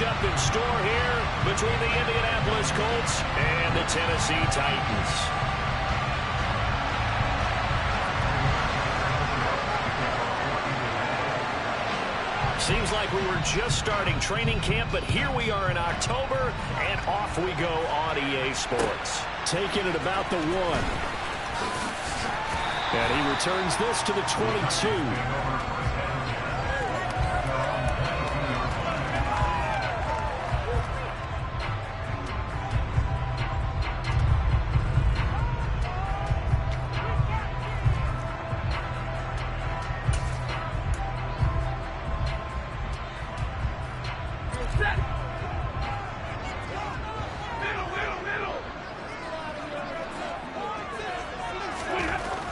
matchup in store here between the Indianapolis Colts and the Tennessee Titans. Seems like we were just starting training camp, but here we are in October, and off we go on EA Sports. Taking it about the 1. And he returns this to the 22.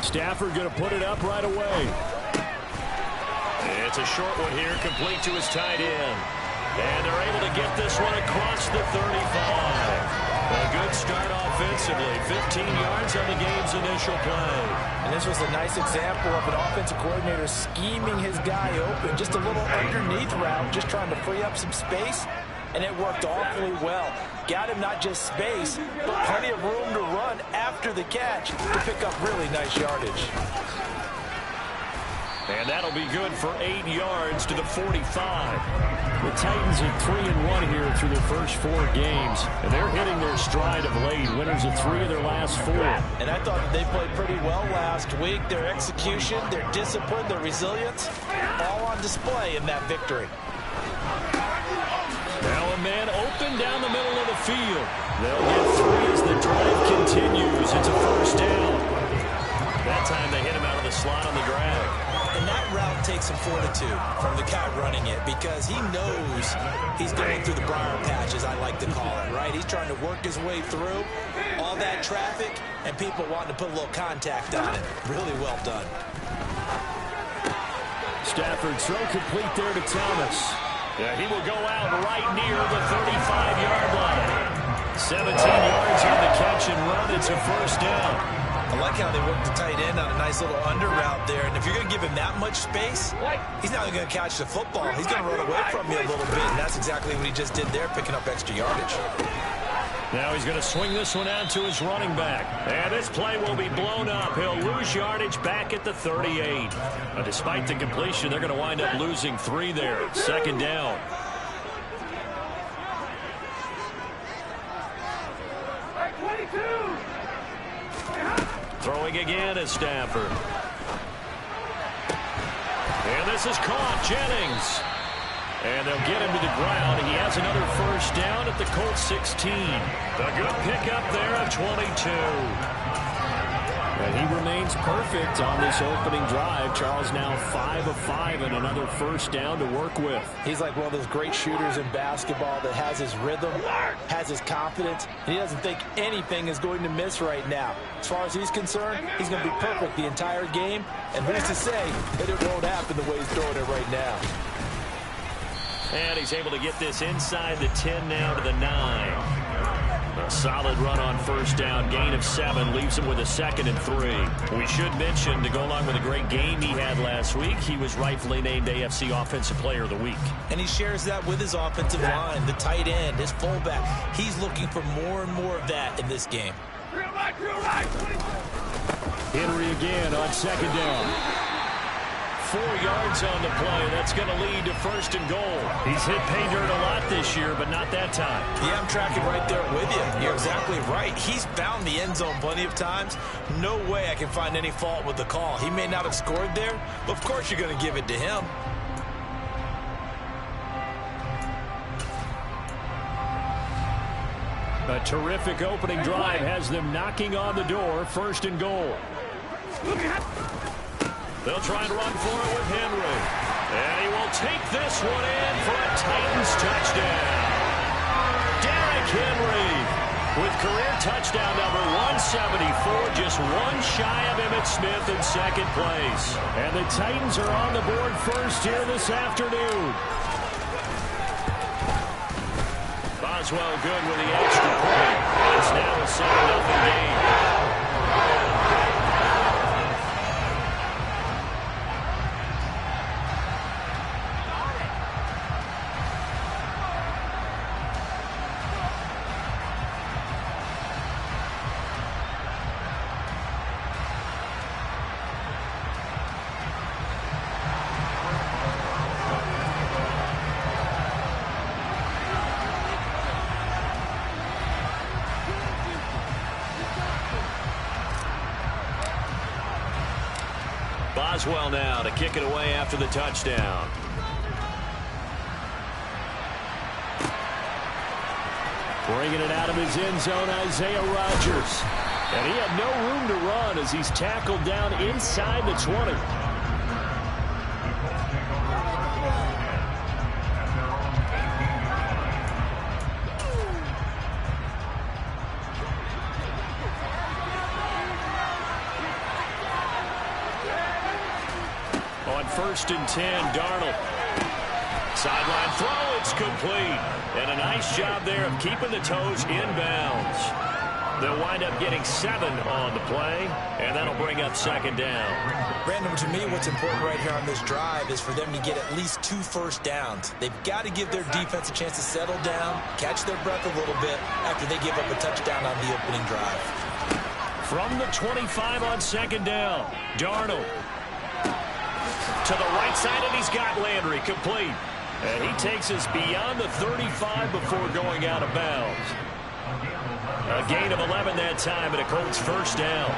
Stafford going to put it up right away. It's a short one here, complete to his tight end. And they're able to get this one across the 35. A good start offensively. 15 yards on the game's initial play. And this was a nice example of an offensive coordinator scheming his guy open. Just a little underneath route, just trying to free up some space. And it worked awfully well. Got him not just space, but plenty of room to run after the catch to pick up really nice yardage. And that'll be good for 8 yards to the 45. The Titans are 3-1 here through their first 4 games. And they're hitting their stride of late. Winners of 3 of their last 4. And I thought that they played pretty well last week. Their execution, their discipline, their resilience, all on display in that victory. Now a man open down the middle of the field. They'll get 3 as the drive continues. It's a first down. That time they hit him out of the slot on the drag. And that route takes some fortitude from the guy running it because he knows he's going through the briar patch, as I like to call it, right? He's trying to work his way through all that traffic and people wanting to put a little contact on it. Really well done. Stafford throw complete there to Thomas. Yeah, he will go out right near the 35-yard line. 17 yards on the catch and run. It's a first down. I like how they work the tight end on a nice little under route there. And if you're going to give him that much space, he's not going to catch the football. He's going to run away from you a little bit. And that's exactly what he just did there, picking up extra yardage. Now he's going to swing this one out to his running back. And this play will be blown up. He'll lose yardage back at the 38. Despite the completion, they're going to wind up losing 3 there. Second down. Throwing again is Stafford. And this is caught. Jennings. And they'll get him to the ground. He has another first down at the Colts 16. A good pickup there of 22. And he remains perfect on this opening drive. Charles now 5 of 5 and another first down to work with. He's like one of those great shooters in basketball that has his rhythm, has his confidence, and he doesn't think anything is going to miss right now. As far as he's concerned, he's going to be perfect the entire game, and who's to say that it won't happen the way he's throwing it right now. And he's able to get this inside the 10 now to the 9. A solid run on first down. Gain of 7 leaves him with a 2nd and 3. We should mention, to go along with a great game he had last week, he was rightfully named AFC Offensive Player of the Week. And he shares that with his offensive line, the tight end, his fullback. He's looking for more and more of that in this game. Henry again on second down. 4 yards on the play. That's going to lead to first and goal. He's hit pay dirt a lot this year, but not that time. Yeah, I'm tracking right there with you. You're exactly right. He's found the end zone plenty of times. No way I can find any fault with the call. He may not have scored there, but of course you're going to give it to him. A terrific opening drive has them knocking on the door. First and goal. They'll try and run for it with Henry. And he will take this one in for a Titans touchdown. Derrick Henry with career touchdown number 174, just one shy of Emmitt Smith in second place. And the Titans are on the board first here this afternoon. Boswell good with the extra point. It's now a 7-0 game. Boswell now to kick it away after the touchdown. Bringing it out of his end zone, Isaiah Rodgers. And he had no room to run as he's tackled down inside the 20. On 1st and 10, Darnold. Sideline throw, it's complete. And a nice job there of keeping the toes inbounds. They'll wind up getting 7 on the play, and that'll bring up 2nd down. Brandon, to me, what's important right here on this drive is for them to get at least 2 first downs. They've got to give their defense a chance to settle down, catch their breath a little bit after they give up a touchdown on the opening drive. From the 25 on 2nd down, Darnold. To the right side, and he's got Landry complete. And he takes us beyond the 35 before going out of bounds. A gain of 11 that time, and a Colts 1st down.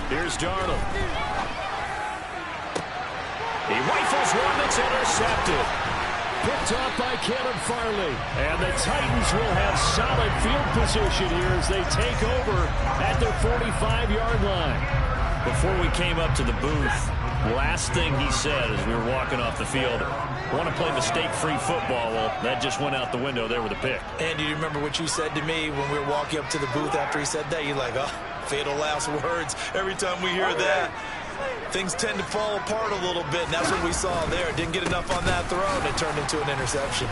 Here's Darnold. He rifles one that's intercepted. Picked off by Caleb Farley. And the Titans will have solid field position here as they take over at their 45-yard line. Before we came up to the booth, last thing he said as we were walking off the field, want to play mistake-free football. Well, that just went out the window there with a pick. And do you remember what you said to me when we were walking up to the booth after he said that? You're like, oh, fatal last words. Every time we hear that, things tend to fall apart a little bit, and that's what we saw there. Didn't get enough on that throw, and it turned into an interception.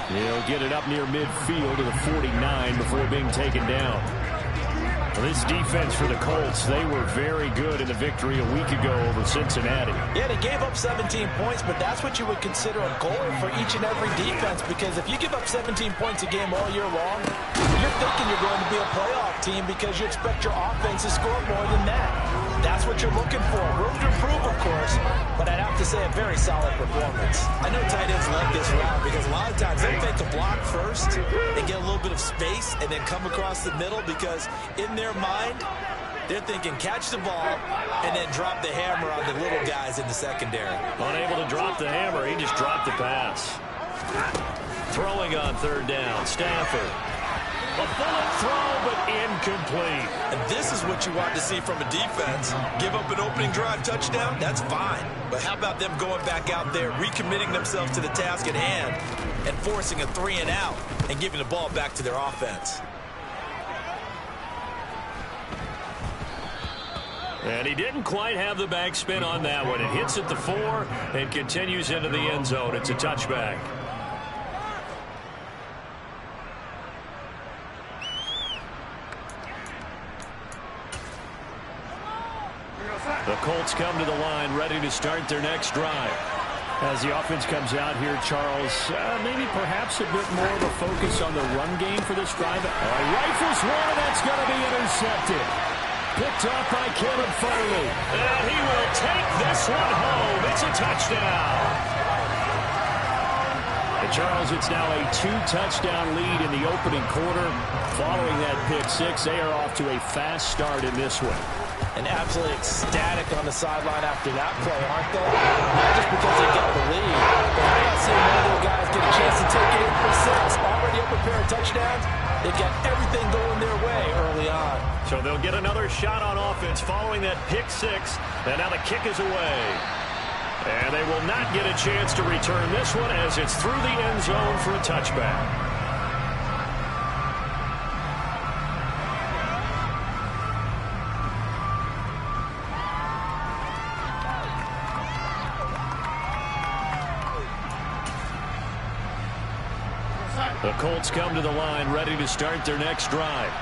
He'll get it up near midfield to the 49 before being taken down. Well, this defense for the Colts, they were very good in the victory a week ago over Cincinnati. Yeah, they gave up 17 points, but that's what you would consider a goal for each and every defense, because if you give up 17 points a game all year long, you're thinking you're going to be a playoff team because you expect your offense to score more than that. That's what you're looking for. Room to improve, of course, but I'd have to say a very solid performance. I know tight ends love this route because a lot of times they fake the block first and get a little bit of space and then come across the middle because in their mind, they're thinking catch the ball and then drop the hammer on the little guys in the secondary. Unable to drop the hammer, he just dropped the pass. Throwing on 3rd down, Stafford. A bullet throw, but incomplete. And this is what you want to see from a defense. Give up an opening drive touchdown, that's fine. But how about them going back out there, recommitting themselves to the task at hand, and forcing a 3 and out, and giving the ball back to their offense. And he didn't quite have the backspin on that one. It hits at the 4 and continues into the end zone. It's a touchback. The Colts come to the line, ready to start their next drive. As the offense comes out here, Charles, maybe perhaps a bit more of a focus on the run game for this drive. Rifles one, that's going to be intercepted. Picked off by Caleb Farley. And he will take this one home. It's a touchdown. And Charles, it's now a 2-touchdown lead in the opening quarter. Following that pick six, they are off to a fast start in this one. And absolutely ecstatic on the sideline after that play, aren't they? Not just because they got the lead, but how about seeing one of their guys get a chance to take it in for 6, already up a pair of touchdowns? They've got everything going their way early on. So they'll get another shot on offense following that pick 6, and now the kick is away. And they will not get a chance to return this one as it's through the end zone for a touchback. The Colts come to the line, ready to start their next drive.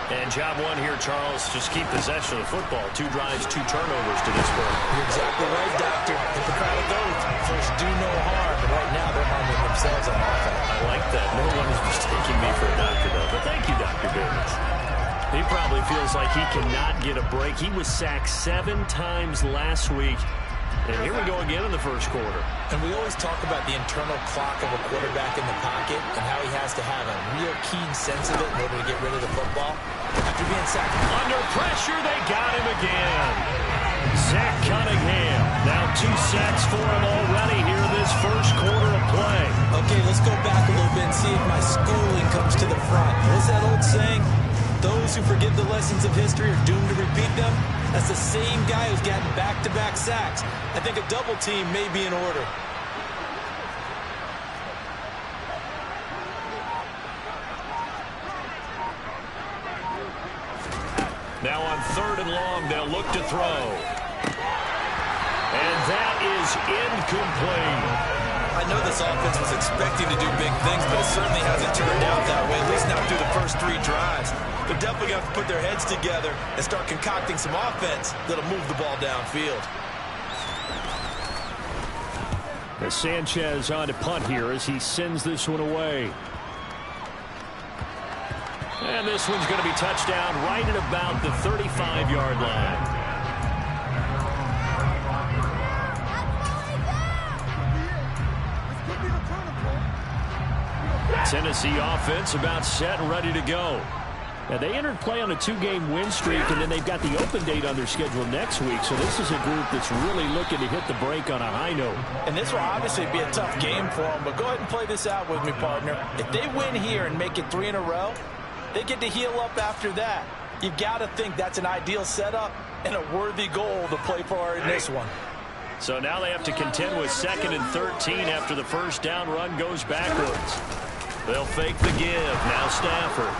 And job one here, Charles, just keep possession of the football. 2 drives, 2 turnovers to this point. You're exactly right, Doctor. The Patriotic oath, first do no harm. And right now they're harming themselves on offense. I like that. No one is mistaking me for a doctor, though. But thank you, Dr. Davis. He probably feels like he cannot get a break. He was sacked 7 times last week. And here we go again in the first quarter. And we always talk about the internal clock of a quarterback in the pocket and how he has to have a real keen sense of it in order to get rid of the football. After being sacked under pressure, they got him again. Zach Cunningham. Now 2 sacks for him already here in this first quarter of play. Okay, let's go back a little bit and see if my schooling comes to the front. What's that old saying? Those who forget the lessons of history are doomed to repeat them. That's the same guy who's gotten back-to-back sacks. I think a double team may be in order. Now on 3rd and long, they'll look to throw. And that is incomplete. I know this offense was expecting to do big things, but it certainly hasn't turned out that way, at least not through the first 3 drives. They're definitely going to have to put their heads together and start concocting some offense that'll move the ball downfield. As Sanchez on to punt here as he sends this one away. And this one's going to be touchdown right at about the 35-yard line. Tennessee offense about set and ready to go. Now, they entered play on a 2-game win streak, and then they've got the open date on their schedule next week. So this is a group that's really looking to hit the break on a high note. And this will obviously be a tough game for them, but go ahead and play this out with me, partner. If they win here and make it 3 in a row, they get to heal up after that. You've got to think that's an ideal setup and a worthy goal to play for in this one. So now they have to contend with 2nd and 13 after the first down run goes backwards. They'll fake the give. Now Stafford.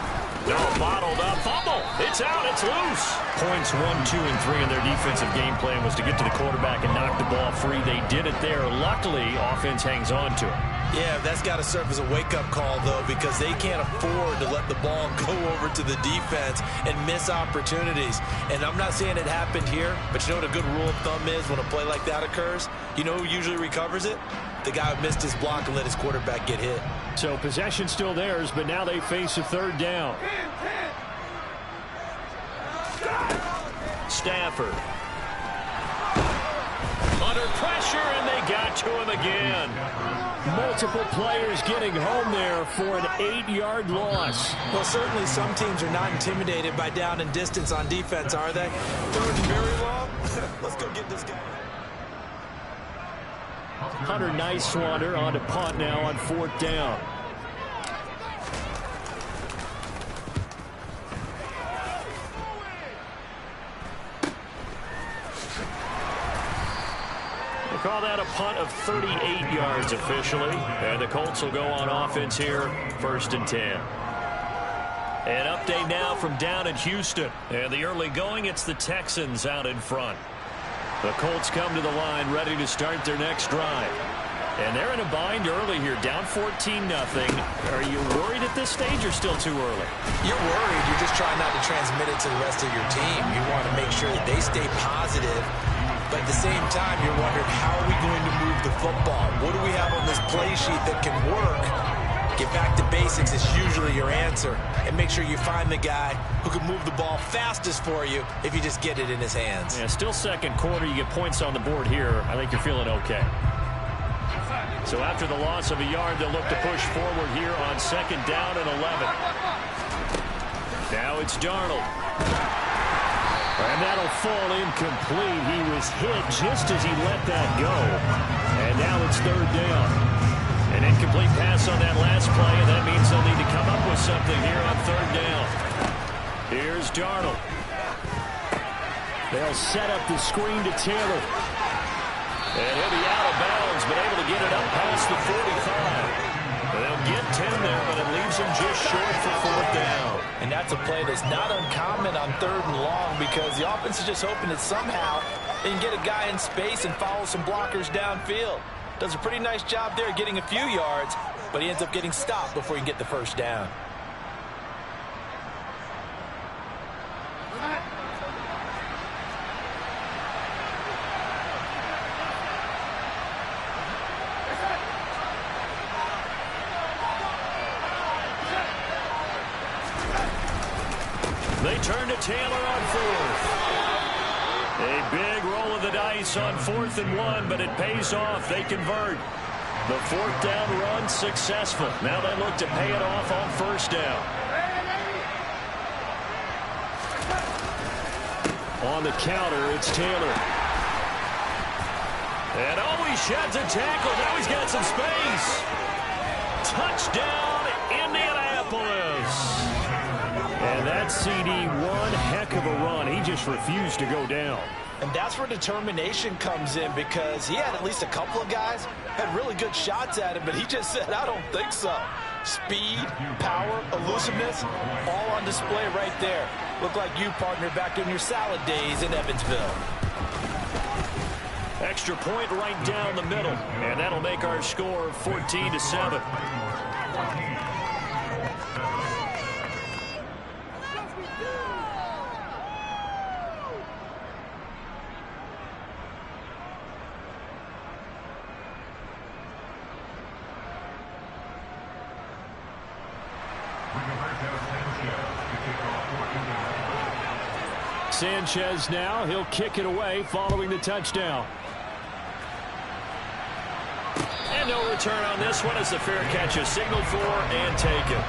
No, bottled up. Fumble. It's out. It's loose. Points 1, 2, and 3 in their defensive game plan was to get to the quarterback and knock the ball free. They did it there. Luckily, offense hangs on to it. Yeah, that's got to serve as a wake-up call, though, because they can't afford to let the ball go over to the defense and miss opportunities. And I'm not saying it happened here, but you know what a good rule of thumb is when a play like that occurs? You know who usually recovers it? The guy who missed his block and let his quarterback get hit. So possession still theirs, but now they face a 3rd down. Stafford. Under pressure, and they got to him again. Multiple players getting home there for an 8-yard loss. Well, certainly some teams are not intimidated by down and distance on defense, are they? 3rd and very long? Let's go get this guy. Hunter Nicewander on to punt now on 4th down. We'll call that a punt of 38 yards officially. And the Colts will go on offense here, 1st and 10. An update now from down in Houston. And the early going, it's the Texans out in front. The Colts come to the line ready to start their next drive. And they're in a bind early here, down 14-0. Are you worried at this stage or still too early? You're worried. You're just trying not to transmit it to the rest of your team. You want to make sure that they stay positive. But at the same time, you're wondering, how are we going to move the football? What do we have on this play sheet that can work? Get back to basics is usually your answer. And make sure you find the guy who can move the ball fastest for you if you just get it in his hands. Yeah, still 2nd quarter. You get points on the board here. I think you're feeling okay. So after the loss of a yard, they'll look to push forward here on 2nd down and 11. Now it's Darnold. And that'll fall incomplete. He was hit just as he let that go. And now it's 3rd down. An incomplete pass on that last play, and that means they'll need to come up with something here on 3rd down. Here's Darnold. They'll set up the screen to Taylor. And he'll be out of bounds, but able to get it up past the 45. They'll get 10 there, but it leaves him just short for 4th down. And that's a play that's not uncommon on 3rd and long, because the offense is just hoping that somehow they can get a guy in space and follow some blockers downfield. Does a pretty nice job there getting a few yards, but he ends up getting stopped before he can get the 1st down. They turn to Taylor on 4th. A big roll of the dice points on 4th and 1, but it pays off. They convert. The 4th down run successful. Now they look to pay it off on 1st down. On the counter, it's Taylor. And he sheds a tackle. Now he's got some space. Touchdown, Indianapolis. And that CD, one heck of a run. He just refused to go down. And that's where determination comes in, because he had at least a couple of guys had really good shots at him, but he just said, I don't think so. Speed, power, elusiveness, all on display right there. Look like you, partner, back in your salad days in Evansville. Extra point right down the middle, and that'll make our score 14-7. Sanchez now, he'll kick it away following the touchdown. And no return on this one as the fair catch is signaled for and taken.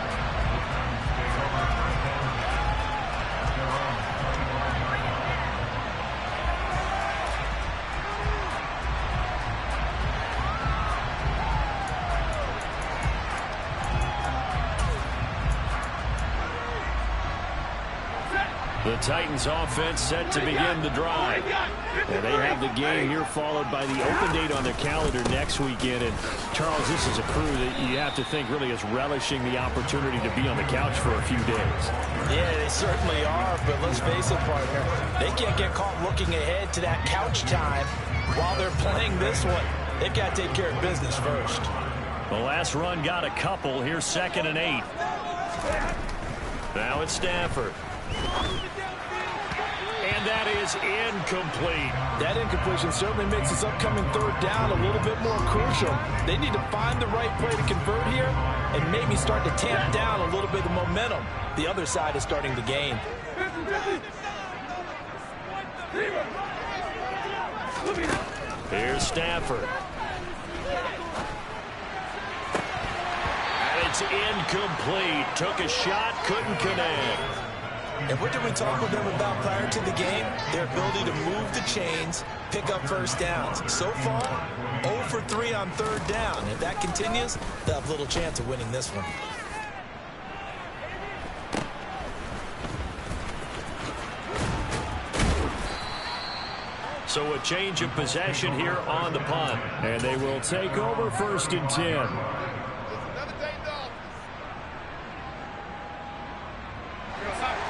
The Titans offense set to begin the drive. And they have the game here followed by the open date on their calendar next weekend. And Charles, this is a crew that you have to think really is relishing the opportunity to be on the couch for a few days. Yeah, they certainly are, but let's face it, partner, they can't get caught looking ahead to that couch time while they're playing this one. They've got to take care of business first. The last run got a couple. Here's 2nd and 8. Now it's Stafford. And that is incomplete. That incompletion certainly makes this upcoming 3rd down a little bit more crucial. They need to find the right play to convert here and maybe start to tamp down a little bit of momentum. The other side is starting the game. Here's Stafford. And it's incomplete. Took a shot, couldn't connect. And what did we talk with them about prior to the game? Their ability to move the chains, pick up 1st downs. So far, 0 for 3 on 3rd down. If that continues, they'll have little chance of winning this one. So a change of possession here on the punt. And they will take over 1st and 10.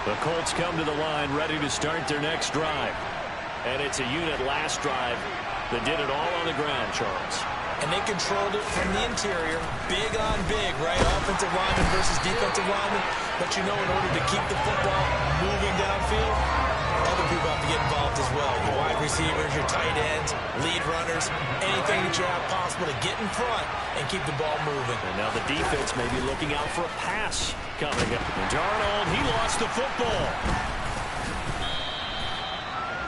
The Colts come to the line ready to start their next drive. And it's a unit last drive that did it all on the ground, Charles. And they controlled it from the interior. Big on big, right? Offensive lineman versus defensive lineman. But you know, in order to keep the football moving downfield, other people have to get involved as well. Your wide receivers, your tight ends, lead runners, anything that you have possible to get in front and keep the ball moving. And now the defense may be looking out for a pass coming up. And Darnold, he lost the football.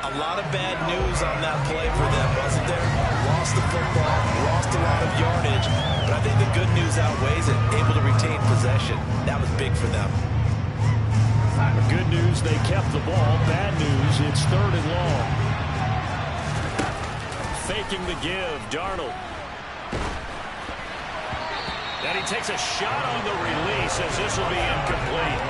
A lot of bad news on that play for them, wasn't there? Lost the football, lost a lot of yardage, but I think the good news outweighs it. Able to retain possession. That was big for them. The good news, they kept the ball. Bad news, it's 3rd and long. Faking the give, Darnold. And he takes a shot on the release as this will be incomplete.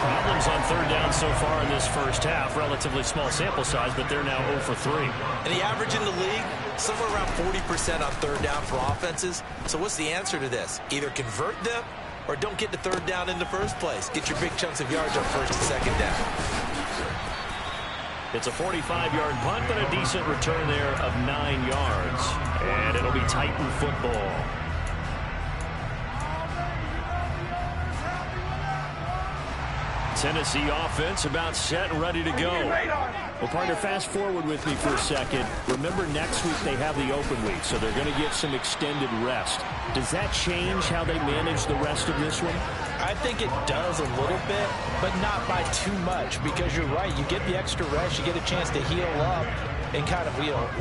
Problems on 3rd down so far in this first half. Relatively small sample size, but they're now 0 for 3. And the average in the league, somewhere around 40% on 3rd down for offenses. So what's the answer to this? Either convert them or don't get the 3rd down in the first place. Get your big chunks of yards on 1st and 2nd down. It's a 45-yard punt, but a decent return there of 9 yards. And it'll be Titan football. Tennessee offense about set and ready to go. Well, partner, fast forward with me for a second. Remember, next week they have the open week, so they're going to get some extended rest. Does that change how they manage the rest of this one? I think it does a little bit, but not by too much, because you're right. You get the extra rest. You get a chance to heal up. and kind of,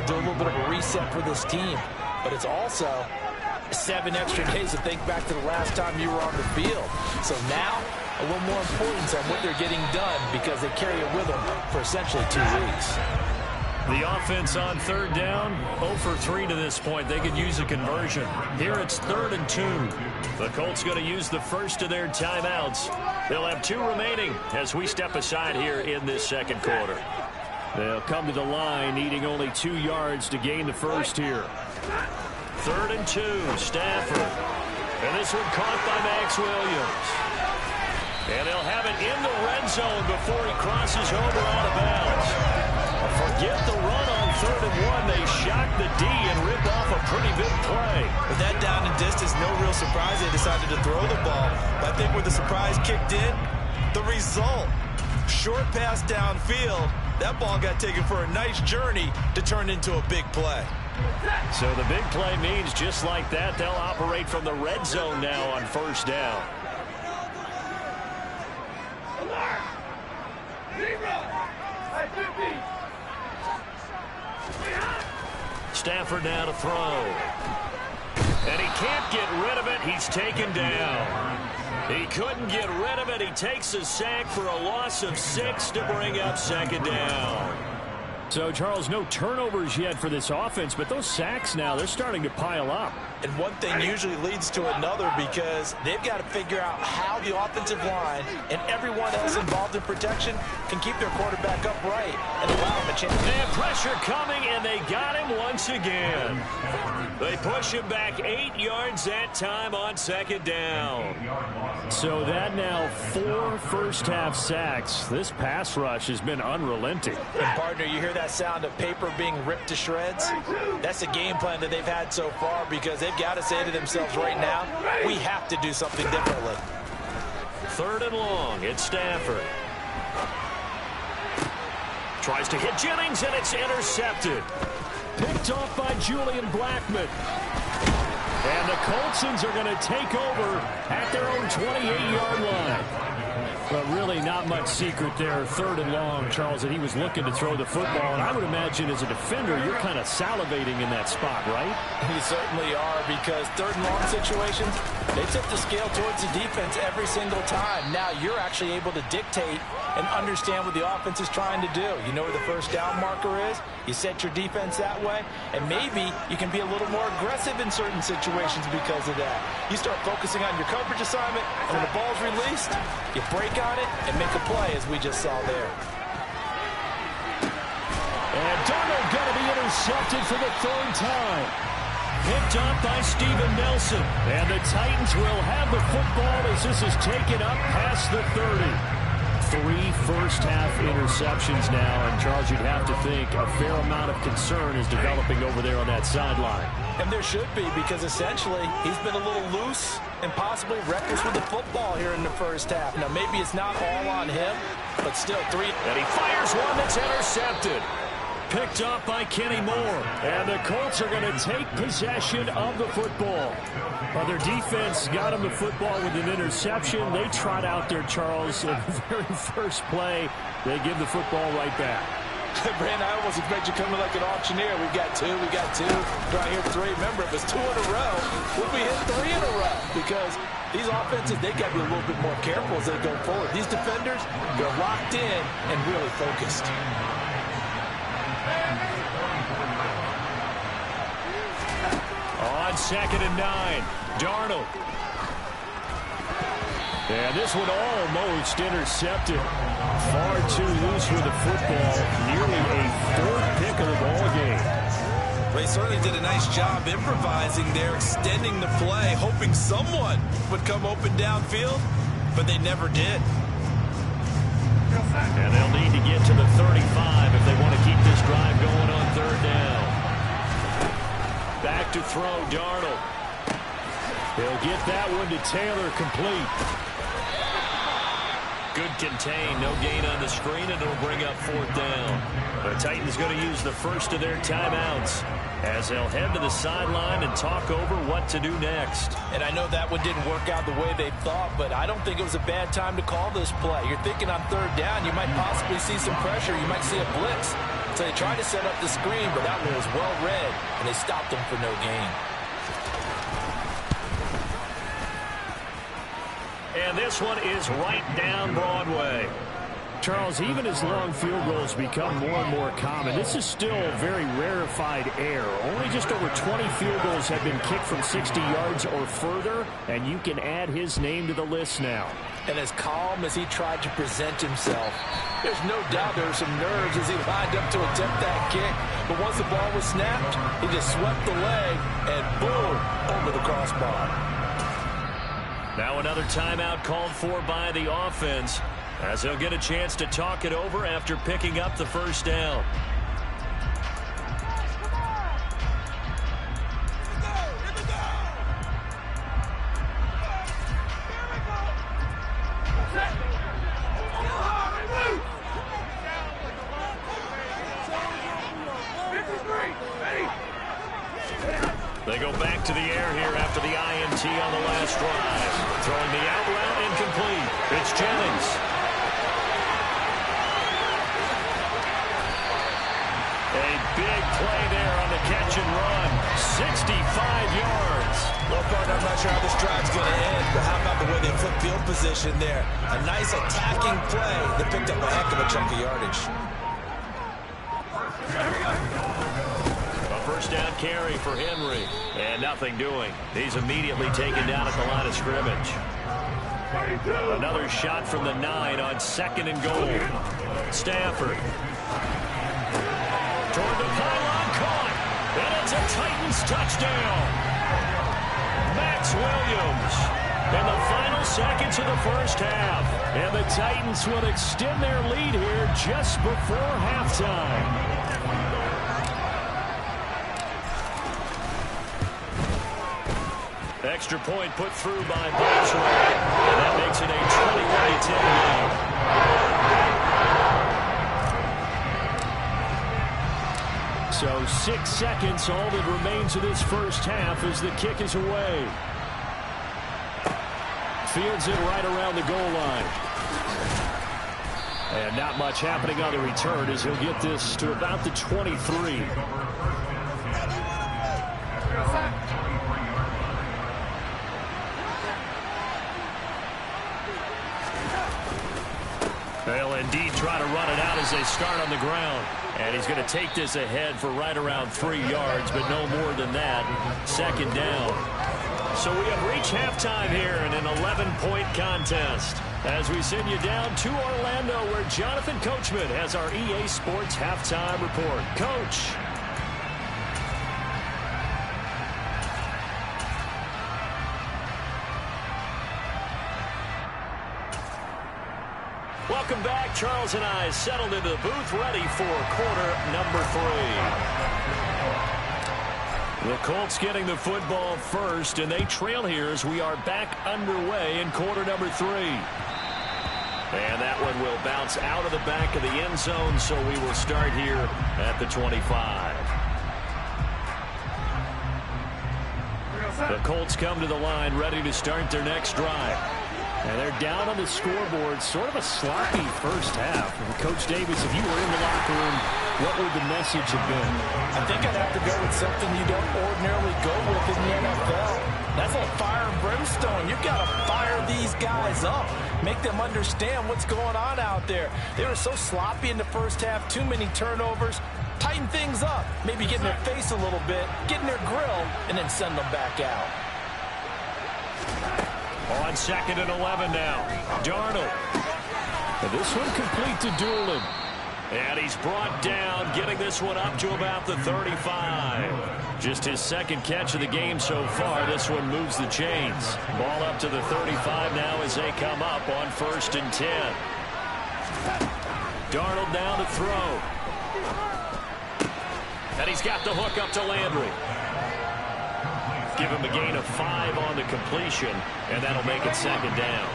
do a little bit of a reset for this team. But it's also 7 extra days to think back to the last time you were on the field. So now, a little more importance on what they're getting done because they carry it with them for essentially 2 weeks. The offense on third down, 0 for 3 to this point. They could use a conversion. Here it's 3rd and 2. The Colts going to use the first of their timeouts. They'll have 2 remaining as we step aside here in this second quarter. They'll come to the line needing only 2 yards to gain the first here. 3rd and 2, Stafford. And this one caught by Max Williams. And they'll have it in the red zone before he crosses over out of bounds. Forget the run on 3rd and 1. They shock the D and rip off a pretty big play. With that down and distance, no real surprise they decided to throw the ball. But I think where the surprise kicked in, the result. Short pass downfield. That ball got taken for a nice journey to turn into a big play. So the big play means just like that, they'll operate from the red zone now on 1st down. Stafford now to throw. And he can't get rid of it. He's taken down. He couldn't get rid of it. He takes a sack for a loss of 6 to bring up 2nd down. So, Charles, no turnovers yet for this offense, but those sacks now, they're starting to pile up. And one thing usually leads to another because they've got to figure out how the offensive line and everyone else involved in protection can keep their quarterback upright and allow him a chance. They have pressure coming, and they got him once again. They push him back 8 yards that time on 2nd down. So that now 4 first-half sacks. This pass rush has been unrelenting. And, partner, you hear that sound of paper being ripped to shreds? That's the game plan that they've had so far because they've got to say to themselves right now, we have to do something differently. 3rd and long, it's Stafford. Tries to hit Jennings, and it's intercepted. Picked off by Julian Blackmon. And the Coltsons are going to take over at their own 28-yard line. But really not much secret there. 3rd and long, Charles, that he was looking to throw the football. And I would imagine as a defender, you're kind of salivating in that spot, right? You certainly are because 3rd and long situations, they tip the scale towards the defense every single time. Now you're actually able to dictate and understand what the offense is trying to do. You know where the first down marker is. You set your defense that way, and maybe you can be a little more aggressive in certain situations because of that. You start focusing on your coverage assignment, and when the ball's released, you break on it and make a play, as we just saw there. And Darnold going to be intercepted for the 3rd time. Picked up by Steven Nelson. And the Titans will have the football as this is taken up past the 30. 3 first-half interceptions now, and Charles, you'd have to think a fair amount of concern is developing over there on that sideline. And there should be, because essentially he's been a little loose and possibly reckless with the football here in the first half. Now, maybe it's not all on him, but still 3. And he fires one that's intercepted. Picked up by Kenny Moore. And the Colts are going to take possession of the football. Well, their defense got him the football with an interception. They trot out there, Charles, in the very first play. They give the football right back. Brandon, I almost expect you coming like an auctioneer. We got 2, right here 3. Remember, if it's 2 in a row, we'll be hitting 3 in a row because these offenses, they got to be a little bit more careful as they go forward. These defenders, they're locked in and really focused. On 2nd and 9, Darnold. And this one almost intercepted. Far too loose with the football. Nearly a 4th pick of the ball game. They certainly did a nice job improvising there, extending the play, hoping someone would come open downfield, but they never did. And they'll need to get to the 35 if they want to keep this drive going on 3rd down. Back to throw, Darnold. He'll get that one to Taylor, complete. Good contain, no gain on the screen, and it'll bring up 4th down. The Titans going to use the first of their timeouts as they'll head to the sideline and talk over what to do next. And I know that one didn't work out the way they thought, but I don't think it was a bad time to call this play. You're thinking on 3rd down, you might possibly see some pressure. You might see a blitz. So they tried to set up the screen, but that one was well read, and they stopped them for no gain. And this one is right down Broadway. Charles, even as long field goals become more and more common, this is still very rarefied air. Only just over 20 field goals have been kicked from 60 yards or further, and you can add his name to the list now. And as calm as he tried to present himself, there's no doubt there were some nerves as he lined up to attempt that kick. But once the ball was snapped, he just swept the leg and boom, over the crossbar. Now another timeout called for by the offense, as he'll get a chance to talk it over after picking up the first down. They go back to the air here after the INT on the last drive. Throwing the out route incomplete. It's Jennings. A big play there on the catch and run. 65 yards. Well, partner, I'm not sure how this drive's going to end, but how about the way they flip field position there? A nice attacking play that picked up a heck of a chunk of yardage. A first down carry for Henry. And nothing doing. He's immediately taken down at the line of scrimmage. Another shot from the 9 on 2nd and goal. Stafford. Toward the pylon, caught. And it's a Titans touchdown. Max Williams. In the final seconds of the first half. And the Titans will extend their lead here just before halftime. Extra point put through by Bachelor. And that makes it a 21-10 game. So 6 seconds, all that remains of this first half as the kick is away. Fields it right around the goal line. And not much happening on the return as he'll get this to about the 23. They'll indeed try to run it out as they start on the ground. And he's going to take this ahead for right around 3 yards, but no more than that. 2nd down. So we have reached halftime here in an 11-point contest. As we send you down to Orlando, where Jonathan Coachman has our EA Sports halftime report. Coach. Welcome back. Charles and I settled into the booth, ready for quarter number 3. The Colts getting the football first, and they trail here as we are back underway in quarter number 3. And that one will bounce out of the back of the end zone, so we will start here at the 25. The Colts come to the line, ready to start their next drive. And they're down on the scoreboard. Sort of a sloppy first half. And Coach Davis, if you were in the locker room, what would the message have been? I think I'd have to go with something you don't ordinarily go with in the NFL. That's like fire and brimstone. You've got to fire these guys up. Make them understand what's going on out there. They were so sloppy in the first half. Too many turnovers. Tighten things up. Maybe get in their face a little bit. Get in their grill. And then send them back out. On 2nd and 11 now. Darnold. And this one complete to Doolin. And he's brought down, getting this one up to about the 35. Just his 2nd catch of the game so far. This one moves the chains. Ball up to the 35 now as they come up on 1st and 10. Darnold now to throw. And he's got the hook up to Landry. Give him a gain of 5 on the completion, and that'll make it 2nd down.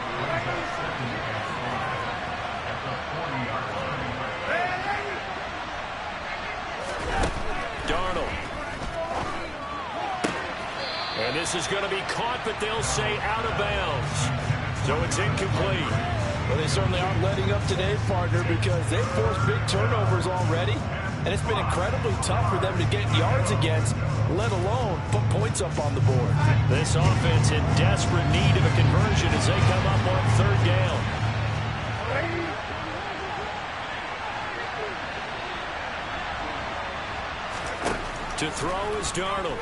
Darnold. And this is going to be caught, but they'll say out of bounds. So it's incomplete. Well, they certainly aren't letting up today, partner, because they've forced big turnovers already. And it's been incredibly tough for them to get yards against, let alone put points up on the board. This offense in desperate need of a conversion as they come up on third down. To throw is Darnold.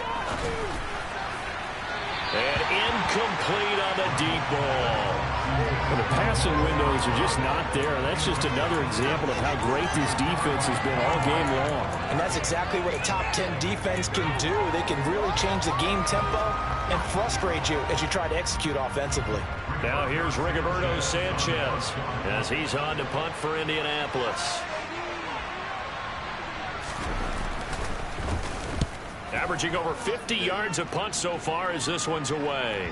And incomplete on the deep ball. Well, the passing windows are just not there. And that's just another example of how great this defense has been all game long. And that's exactly what a top 10 defense can do. They can really change the game tempo and frustrate you as you try to execute offensively. Now here's Rigoberto Sanchez as he's on to punt for Indianapolis. Averaging over 50 yards a punt so far as this one's away.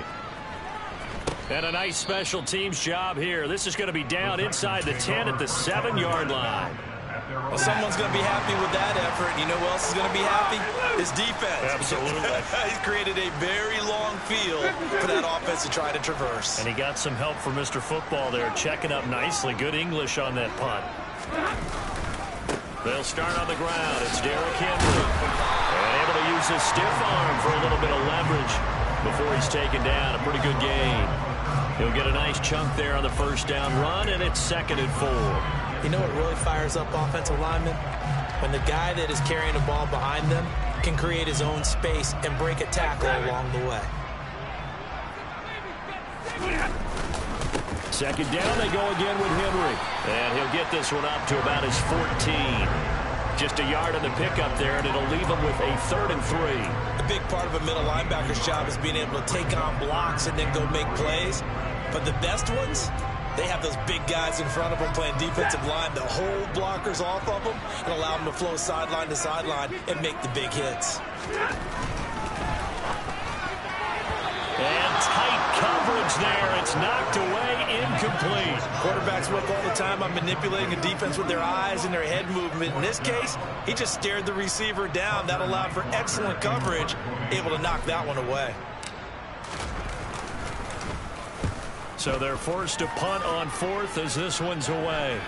And a nice special teams job here. This is going to be down inside the 10 at the 7-yard line. Well, someone's going to be happy with that effort. You know who else is going to be happy? His defense. Absolutely. He's created a very long field for that offense to try to traverse. And he got some help from Mr. Football there, checking up nicely. Good English on that punt. They'll start on the ground. It's Derrick Henry. And able to use his stiff arm for a little bit of leverage before he's taken down. A pretty good gain. He'll get a nice chunk there on the first down run, and it's 2nd and 4. You know what really fires up offensive linemen? When the guy that is carrying the ball behind them can create his own space and break a tackle along the way. 2nd down, they go again with Henry. And he'll get this one up to about his 14. Just a yard on the pickup there, and it'll leave him with a 3rd and 3. A big part of a middle linebacker's job is being able to take on blocks and then go make plays. But the best ones, they have those big guys in front of them playing defensive line to hold blockers off of them and allow them to flow sideline to sideline and make the big hits. And tight coverage there. It's knocked away, incomplete. Quarterbacks work all the time on manipulating a defense with their eyes and their head movement. In this case, he just stared the receiver down. That allowed for excellent coverage, able to knock that one away. So they're forced to punt on 4th as this one's away.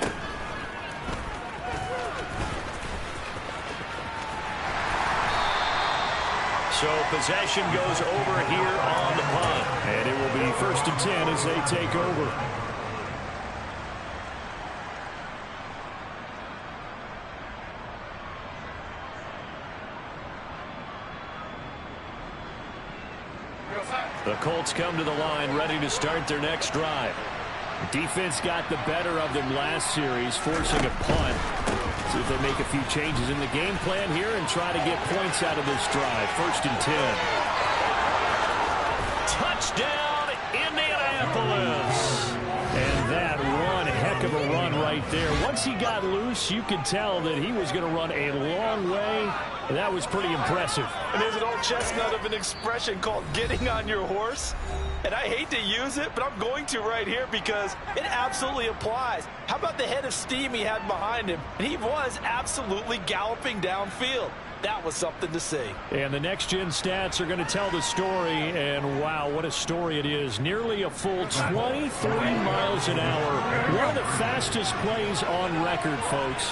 So possession goes over here on the punt. And it will be 1st and 10 as they take over. The Colts come to the line ready to start their next drive. The defense got the better of them last series, forcing a punt. See if they make a few changes in the game plan here and try to get points out of this drive. 1st and 10. Touchdown, Indianapolis. And that one heck of a run right there. Once he got loose, you could tell that he was going to run a long way. And that was pretty impressive. And there's an old chestnut of an expression called getting on your horse. And I hate to use it, but I'm going to right here because it absolutely applies. How about the head of steam he had behind him? And he was absolutely galloping downfield. That was something to see. And the next-gen stats are going to tell the story. And, wow, what a story it is. Nearly a full 23 miles an hour. One of the fastest plays on record, folks.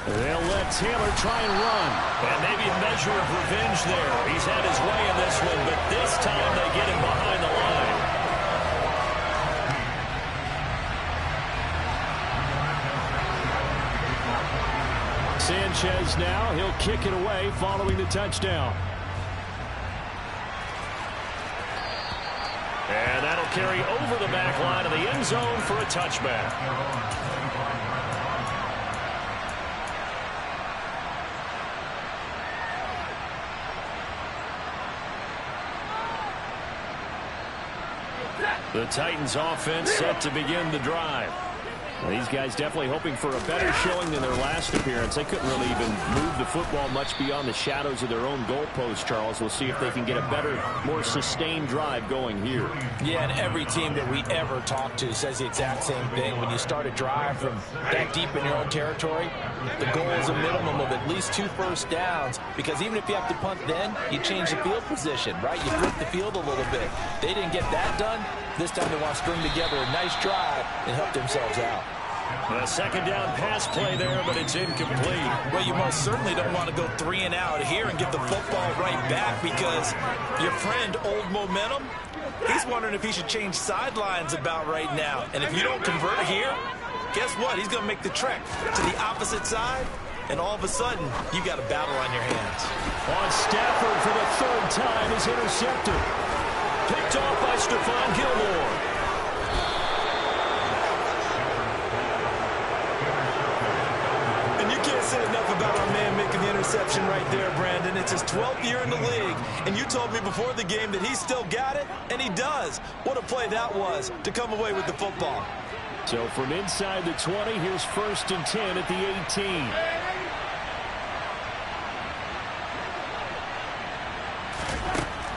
They'll let Taylor try and run. And maybe a measure of revenge there. He's had his way in this one, but this time they get him behind the line. Sanchez now, he'll kick it away following the touchdown. And that'll carry over the back line of the end zone for a touchback. The Titans offense set to begin the drive. Well, these guys definitely hoping for a better showing than their last appearance. They couldn't really even move the football much beyond the shadows of their own goalpost, Charles. We'll see if they can get a better, more sustained drive going here. Yeah, and every team that we ever talk to says the exact same thing. When you start a drive from that deep in your own territory, the goal is a minimum of at least 2 first downs, because even if you have to punt then, you change the field position, right? You flip the field a little bit. They didn't get that done. This time they want to string together a nice drive and help themselves out. A second down pass play there, but it's incomplete. Well, you most certainly don't want to go 3 and out here and get the football right back, because your friend, Old Momentum, he's wondering if he should change sidelines about right now. And if you don't convert here, guess what? He's going to make the trek to the opposite side, and all of a sudden, you got a battle on your hands. On Stafford for the 3rd time is intercepted. Picked off by Stephon Gilmore. Said enough about our man making the interception right there, Brandon. It's his 12th year in the league, and you told me before the game that he still got it, and he does. What a play that was to come away with the football. So from inside the 20, here's 1st and 10 at the 18.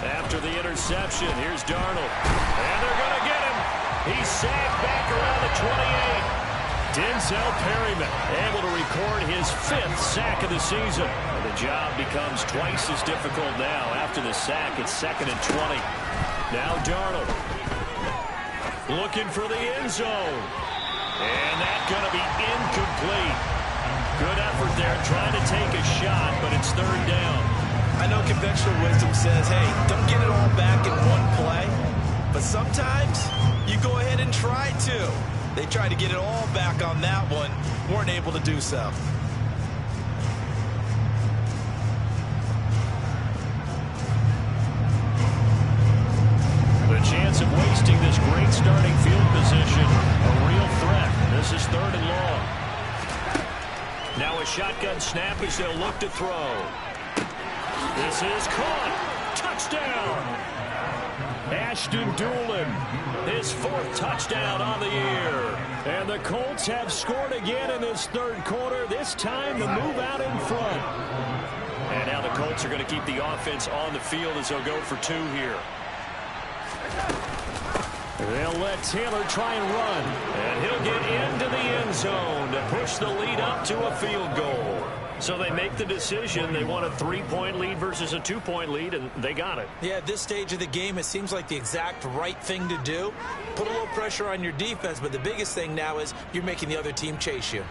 After the interception, here's Darnold. And they're going to get him. He's sacked back around the 28. Denzel Perryman able to record his 5th sack of the season. And the job becomes twice as difficult now. After the sack, it's 2nd and 20. Now Darnold looking for the end zone. And that's going to be incomplete. Good effort there trying to take a shot, but it's 3rd down. I know conventional wisdom says, hey, don't get it all back in one play. But sometimes you go ahead and try to. They tried to get it all back on that one. Weren't able to do so. The chance of wasting this great starting field position, a real threat. This is 3rd and long. Now a shotgun snap as they'll look to throw. This is caught. Touchdown. Ashton Doolin, his 4th touchdown on the year. And the Colts have scored again in this 3rd quarter, this time the move out in front. And now the Colts are going to keep the offense on the field as they'll go for 2 here. They'll let Taylor try and run. And he'll get into the end zone to push the lead up to a field goal. So they make the decision. They want a 3-point lead versus a 2-point lead, and they got it. Yeah, at this stage of the game, it seems like the exact right thing to do. Put a little pressure on your defense, but the biggest thing now is you're making the other team chase you.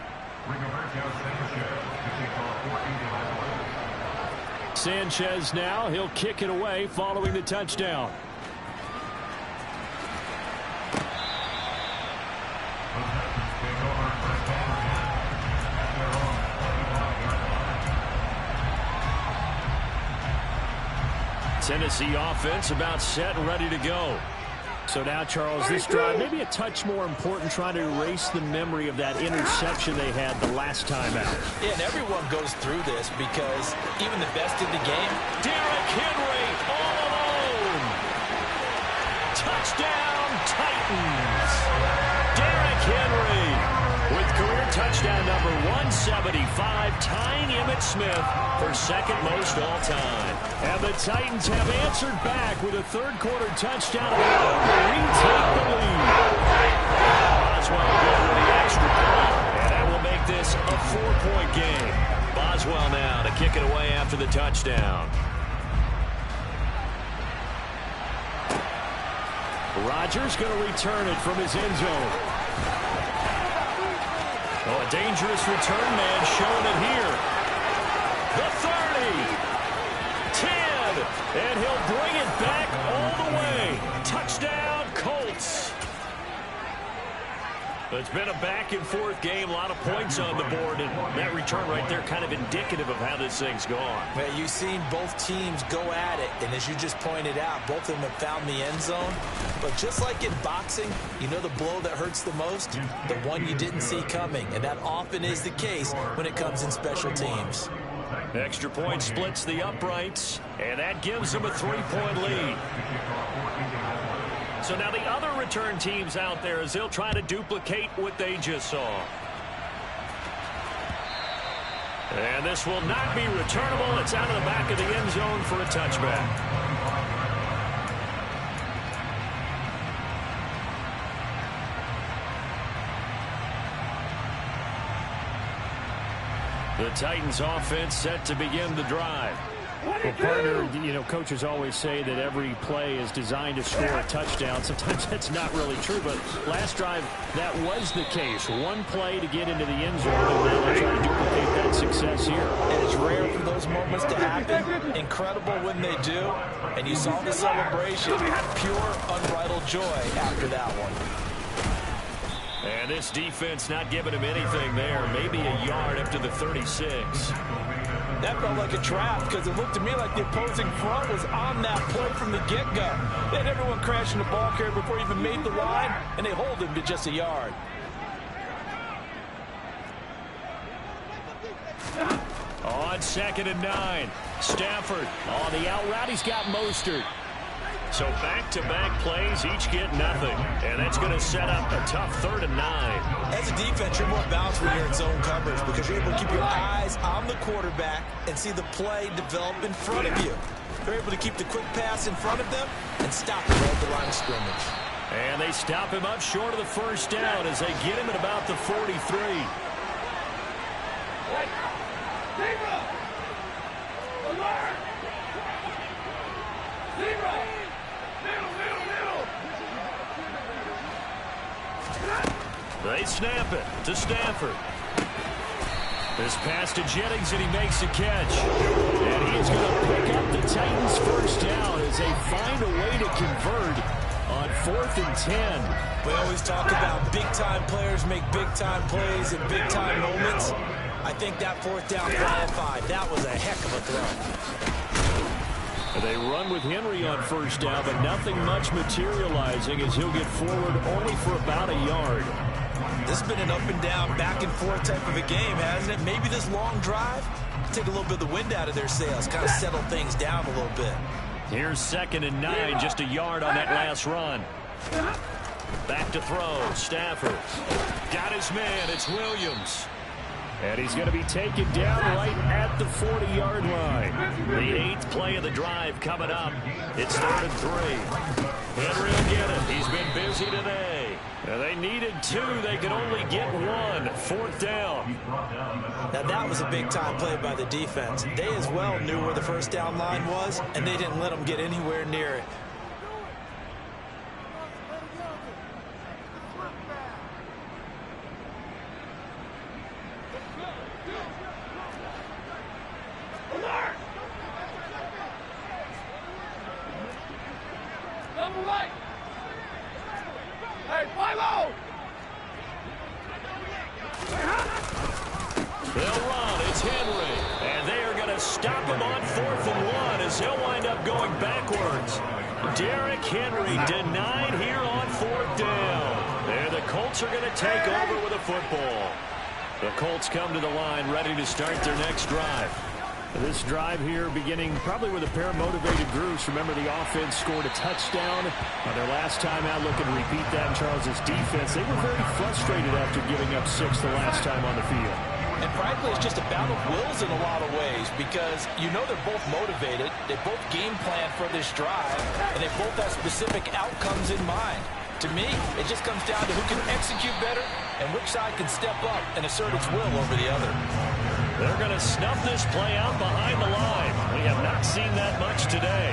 Sanchez now. He'll kick it away following the touchdown. Tennessee offense about set and ready to go. So now, Charles, this drive maybe a touch more important, trying to erase the memory of that interception they had the last time out. Yeah, and everyone goes through this because even the best in the game. Derrick Henry all alone. Touchdown, Titans. Derrick Henry with career touchdown number 175, tying Emmitt Smith for 2nd most all time. And the Titans have answered back with a 3rd quarter touchdown of their own to retake the lead. Boswell good with the extra point, and that will make this a 4-point game. Boswell now to kick it away after the touchdown. Rodgers going to return it from his end zone. Oh, a dangerous return man showing it here. The 30. 10. And he'll bring it back all the way. Touchdown, Colts. It's been a back-and-forth game, a lot of points on the board, and that return right there kind of indicative of how this thing's gone. Well, you've seen both teams go at it, and as you just pointed out, both of them have found the end zone. But just like in boxing, you know the blow that hurts the most? The one you didn't see coming, and that often is the case when it comes in special teams. Extra point splits the uprights, and that gives them a 3-point lead. So now the other return teams out there as they'll try to duplicate what they just saw. And this will not be returnable. It's out of the back of the end zone for a touchback. The Titans offense set to begin the drive. Well, partner, coaches always say that every play is designed to score a touchdown. Sometimes that's not really true, but last drive, that was the case. One play to get into the end zone, and now they try to duplicate that success here. And it's rare for those moments to happen. Incredible when they do. And you saw the celebration. Pure, unbridled joy after that one. And this defense not giving him anything there. Maybe a yard up to the 36. That felt like a trap because it looked to me like the opposing front was on that play from the get-go. They had everyone crashing the ball carrier before he even made the line, and they hold him to just a yard. On 2nd and 9, Stafford on the out route. He's got Mostert. So back-to-back plays, each get nothing. And that's going to set up a tough 3rd and 9. As a defense, you're more balanced when you're in zone coverage because you're able to keep your eyes on the quarterback and see the play develop in front of you. They're able to keep the quick pass in front of them and stop him at the line of scrimmage. And they stop him up short of the first down as they get him at about the 43. They snap it to Stafford. This pass to Jennings, and he makes a catch. And he is going to pick up the Titans' first down as they find a way to convert on 4th and 10. We always talk about big-time players make big-time plays in big-time moments. I think that 4th down qualified. That was a heck of a throw. They run with Henry on first down, but nothing much materializing as he'll get forward only for about a yard. This has been an up-and-down, back-and-forth type of a game, hasn't it? Maybe this long drive, take a little bit of the wind out of their sails, kind of settle things down a little bit. Here's 2nd and 9, just a yard on that last run. Back to throw, Stafford. Got his man, it's Williams. And he's going to be taken down right at the 40-yard line. The 8th play of the drive coming up. It's 3rd and 3. Henry will get it. He's been busy today. And they needed 2. They could only get 1. 4th down. Now that was a big-time play by the defense. They as well knew where the first down line was, and they didn't let them get anywhere near it. They'll run. It's Henry. And they are going to stop him on 4th and 1 as he'll wind up going backwards. Derrick Henry denied here on 4th down. And the Colts are going to take over with a football. The Colts come to the line ready to start their next drive. This drive here beginning probably with a pair of motivated groups. Remember, the offense scored a touchdown on their last time out. Looking to repeat that in Charles's defense. They were very frustrated after giving up 6 the last time on the field. And frankly, it's just a battle of wills in a lot of ways because you know they're both motivated. They both game plan for this drive, and they both have specific outcomes in mind. To me, it just comes down to who can execute better and which side can step up and assert its will over the other. They're going to snuff this play out behind the line. We have not seen that much today.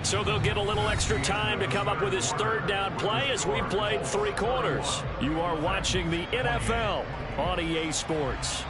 So they'll get a little extra time to come up with his 3rd down play as we've played 3 quarters. You are watching the NFL on EA Sports.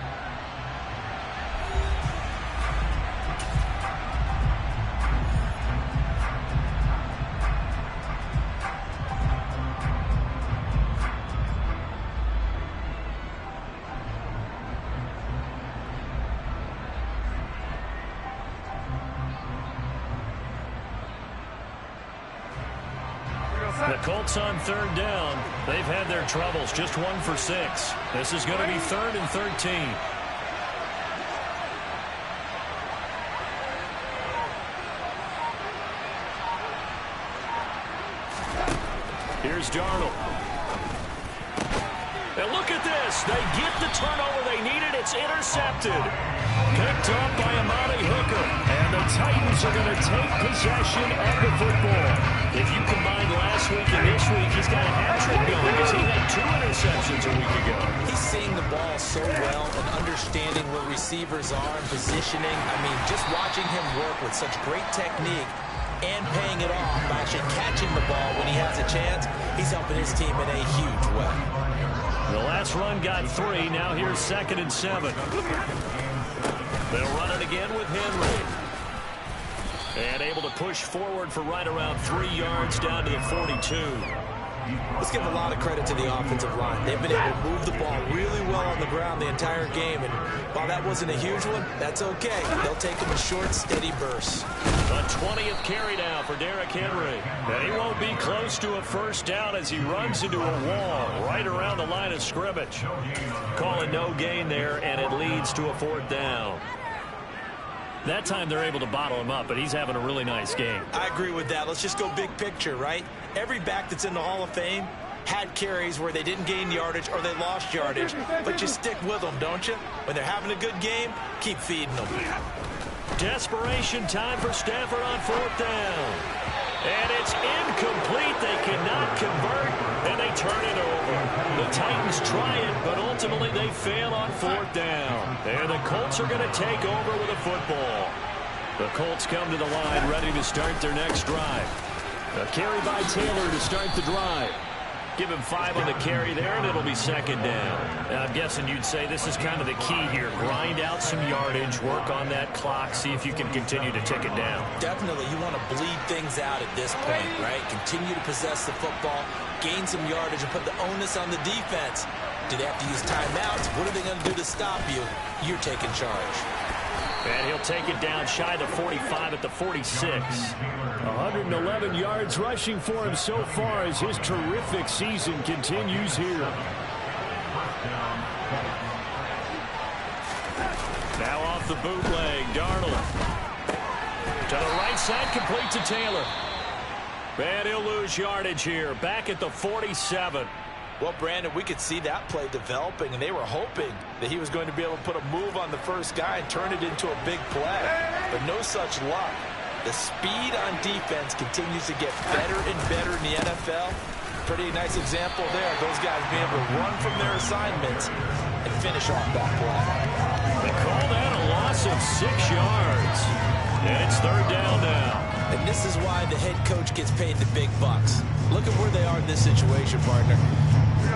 The Colts on 3rd down. They've had their troubles. Just 1 for 6. This is going to be 3rd and 13. Here's Darnold. And look at this. They get the turnover they needed. It's intercepted. Picked up by Amani Hooker. And the Titans are going to take possession of the football. If you combine last week and this week, he's got a hat trick going because he had 2 interceptions a week ago. He's seeing the ball so well and understanding where receivers are and positioning. I mean, just watching him work with such great technique and paying it off by actually catching the ball when he has a chance, he's helping his team in a huge way. The last run got 3. Now here's 2nd and 7. They'll run it again with Henry. And able to push forward for right around 3 yards down to the 42. Let's give a lot of credit to the offensive line. They've been able to move the ball really well on the ground the entire game. And while that wasn't a huge one, that's okay. They'll take them in short, steady bursts. The 20th carry now for Derrick Henry. And he won't be close to a first down as he runs into a wall right around the line of scrimmage. Calling no gain there, and it leads to a 4th down. That time they're able to bottle him up, but he's having a really nice game. I agree with that. Let's just go big picture, right? Every back that's in the Hall of Fame had carries where they didn't gain yardage or they lost yardage, but you stick with them, don't you? When they're having a good game, keep feeding them. Desperation time for Stafford on 4th down. And it's incomplete. They cannot convert, and they turn it over. The Titans try it, but ultimately they fail on 4th down. And the Colts are going to take over with a football. The Colts come to the line ready to start their next drive. A carry by Taylor to start the drive. Give him 5 on the carry there, and it'll be 2nd down. And I'm guessing you'd say this is kind of the key here. Grind out some yardage, work on that clock, see if you can continue to tick it down. Definitely, you want to bleed things out at this point, right? Continue to possess the football, gain some yardage, and put the onus on the defense. Do they have to use timeouts? What are they going to do to stop you? You're taking charge. And he'll take it down shy of the 45 at the 46. 111 yards rushing for him so far as his terrific season continues here. Now off the bootleg, Darnold. To the right side, complete to Taylor. And he'll lose yardage here, back at the 47. Well, Brandon, we could see that play developing, and they were hoping that he was going to be able to put a move on the first guy and turn it into a big play. But no such luck. The speed on defense continues to get better and better in the NFL. Pretty nice example there. Those guys being able to run from their assignments and finish off that play. They call that a loss of 6 yards. And it's 3rd down now. And this is why the head coach gets paid the big bucks. Look at where they are in this situation, partner.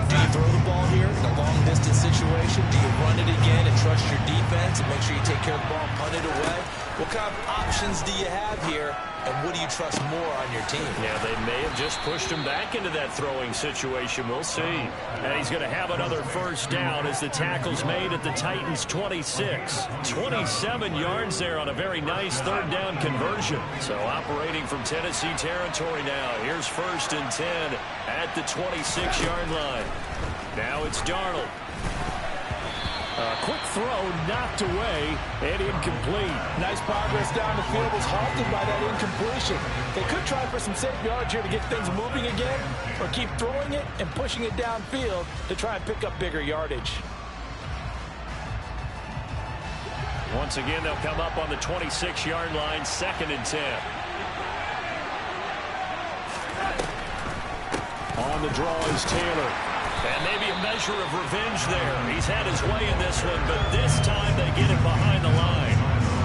Do you throw the ball here in a long-distance situation? Do you run it again and trust your defense and make sure you take care of the ball and punt it away? What kind of options do you have here, and what do you trust more on your team? Yeah, they may have just pushed him back into that throwing situation. We'll see. And he's going to have another first down as the tackle's made at the Titans' 26. 27 yards there on a very nice 3rd down conversion. So operating from Tennessee territory now. Here's 1st and 10 at the 26-yard line. Now it's Darnold. A quick throw knocked away and incomplete. Nice progress down the field was halted by that incompletion. They could try for some safe yards here to get things moving again, or keep throwing it and pushing it downfield to try and pick up bigger yardage. Once again, they'll come up on the 26-yard line, 2nd and 10. On the draw is Taylor. And maybe a measure of revenge there. He's had his way in this one, but this time they get it behind the line.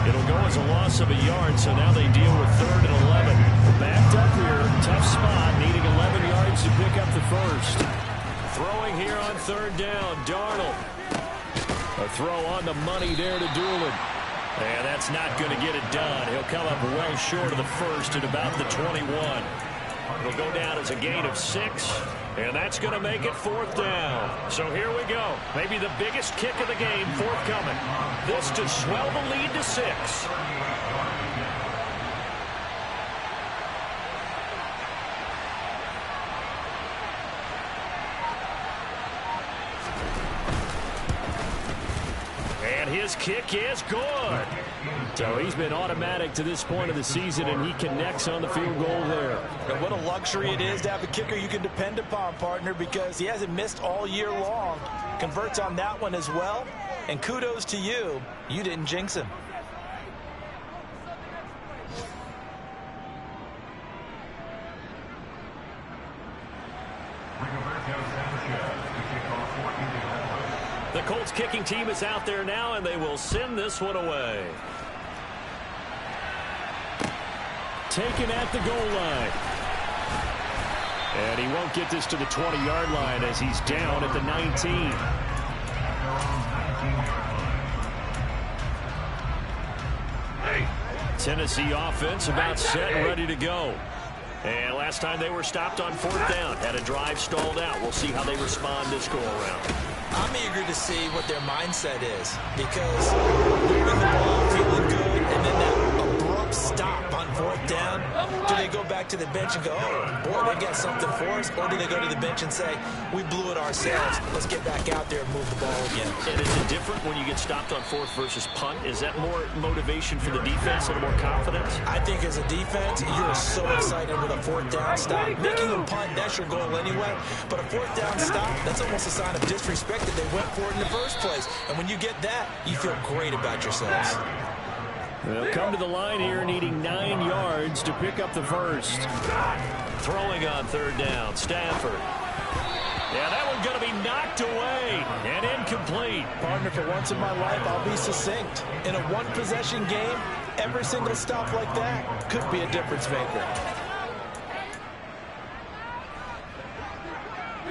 It'll go as a loss of a yard, so now they deal with 3rd and 11. Backed up here, tough spot, needing 11 yards to pick up the first. Throwing here on 3rd down, Darnold. A throw on the money there to Doolin. And that's not going to get it done. He'll come up well short of the first at about the 21. It'll go down as a gain of 6, and that's going to make it 4th down. So here we go. Maybe the biggest kick of the game forthcoming. This to swell the lead to 6. And his kick is good. So he's been automatic to this point of the season, and he connects on the field goal there. And what a luxury it is to have a kicker you can depend upon, partner, because he hasn't missed all year long. Converts on that one as well. And kudos to you. You didn't jinx him. The Colts kicking team is out there now, and they will send this one away. Taken at the goal line. And he won't get this to the 20-yard line as he's down at the 19. Tennessee offense about set and ready to go. And last time they were stopped on 4th down. Had a drive stalled out. We'll see how they respond this go-around. I'm eager to see what their mindset is, because moving the ball, feeling good, and then that abrupt stop on 4th down, do they go back to the bench and go, oh, boy, they got something for us, or do they go to the bench and say, we blew it ourselves, let's get back out there and move the ball again? And is it different when you get stopped on 4th versus punt? Is that more motivation for the defense, a little more confidence? I think as a defense, you're so excited with a 4th down stop. Making a punt, that's your goal anyway, but a 4th down stop, that's almost a sign of disrespect that they went for it in the first place. And when you get that, you feel great about yourselves. They'll come to the line here needing 9 yards to pick up the first. Throwing on 3rd down, Stafford. Yeah, that one's going to be knocked away and incomplete. Partner, for once in my life, I'll be succinct. In a one-possession game, every single stop like that could be a difference maker.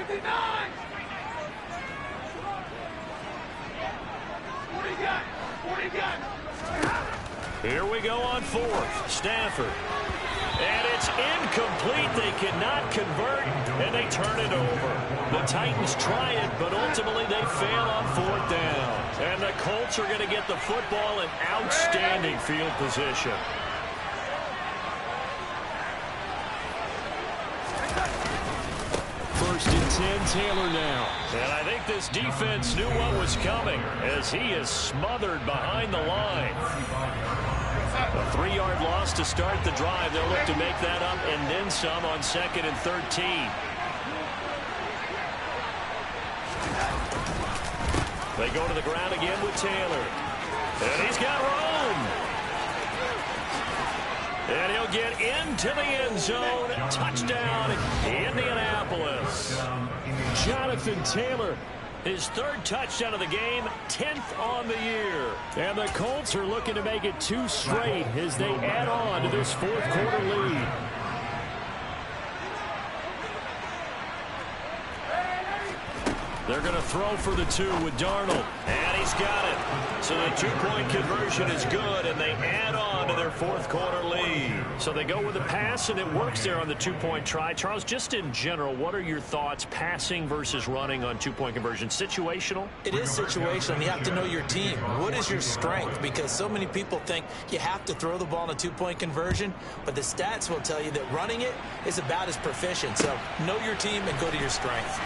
59! Here we go on 4th. Stafford. And it's incomplete. They cannot convert, and they turn it over. The Titans try it, but ultimately they fail on 4th down. And the Colts are going to get the football in outstanding field position. First and 10, Taylor now. And I think this defense knew what was coming as he is smothered behind the line. A 3-yard loss to start the drive. They'll look to make that up and then some on 2nd and 13. They go to the ground again with Taylor. And he's got room. And he'll get into the end zone. Touchdown, Indianapolis. Jonathan Taylor. His 3rd touchdown of the game, 10th on the year. And the Colts are looking to make it 2 straight as they add on to this 4th quarter lead. They're going to throw for the 2 with Darnold. And he's got it. So the 2-point conversion is good, and they add on to their 4th quarter lead. So they go with a pass, and it works there on the 2-point try. Charles, just in general, what are your thoughts passing versus running on 2-point conversion? Situational? It is situational. You have to know your team. What is your strength? Because so many people think you have to throw the ball in a 2-point conversion, but the stats will tell you that running it is about as proficient. So know your team and go to your strength.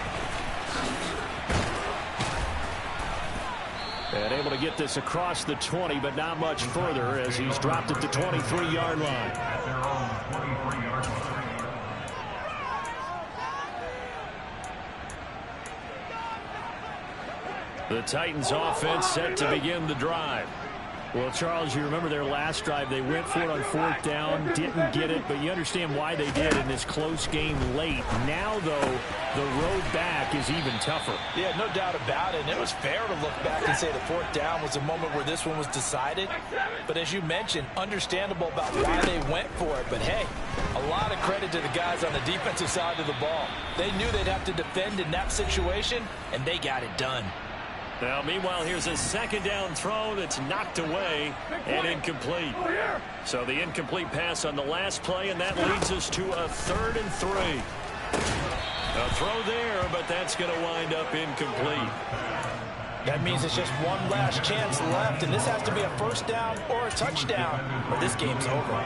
And able to get this across the 20, but not much further as he's dropped at the 23-yard line. The Titans offense set to begin the drive. Well, Charles, you remember their last drive. They went for it on 4th down, didn't get it, but you understand why they did in this close game late. Now, though, the road back is even tougher. Yeah, no doubt about it. And it was fair to look back and say the 4th down was the moment where this one was decided. But as you mentioned, understandable about why they went for it. But, hey, a lot of credit to the guys on the defensive side of the ball. They knew they'd have to defend in that situation, and they got it done. Now, meanwhile, here's a 2nd down throw that's knocked away and incomplete. So the incomplete pass on the last play, and that leads us to a 3rd and 3. A throw there, but that's going to wind up incomplete. That means it's just one last chance left, and this has to be a 1st down or a touchdown, or this game's over.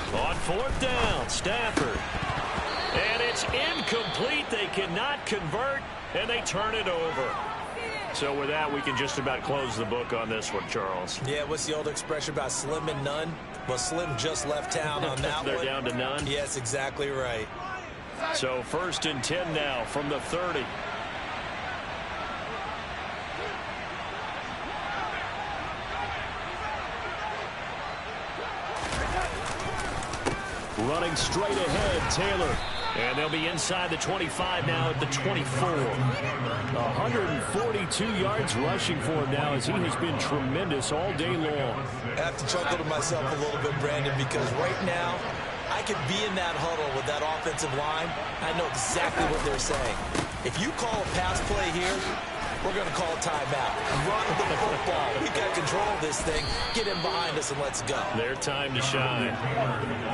On 4th down, Stafford. And it's incomplete. They cannot convert, and they turn it over. So with that, we can just about close the book on this one, Charles. Yeah, what's the old expression about slim and none? Well, Slim just left town on that They're one. down to none? Yes, exactly right. So 1st and 10 now from the 30. Running straight ahead, Taylor. And they'll be inside the 25 now at the 24. 142 yards rushing for him now as he has been tremendous all day long. I have to chuckle to myself a little bit, Brandon, because right now I could be in that huddle with that offensive line. I know exactly what they're saying. If you call a pass play here, we're going to call a timeout. Run the football. We've got control of this thing. Get in behind us and let's go. Their time to shine.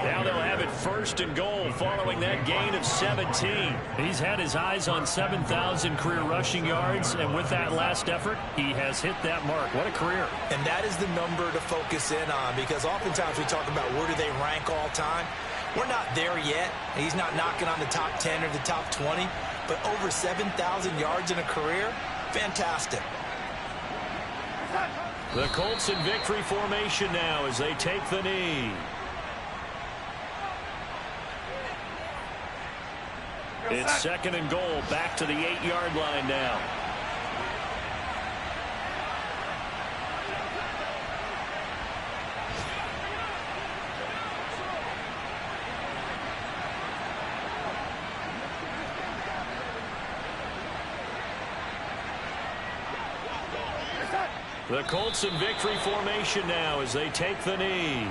Now they'll have it first and goal following that gain of 17. He's had his eyes on 7,000 career rushing yards, and with that last effort, he has hit that mark. What a career. And that is the number to focus in on, because oftentimes we talk about where do they rank all time. We're not there yet. He's not knocking on the top 10 or the top 20, but over 7,000 yards in a career, fantastic. The Colts in victory formation now as they take the knee. It's second and goal, back to the 8-yard line now. The Colts in victory formation now as they take the knee.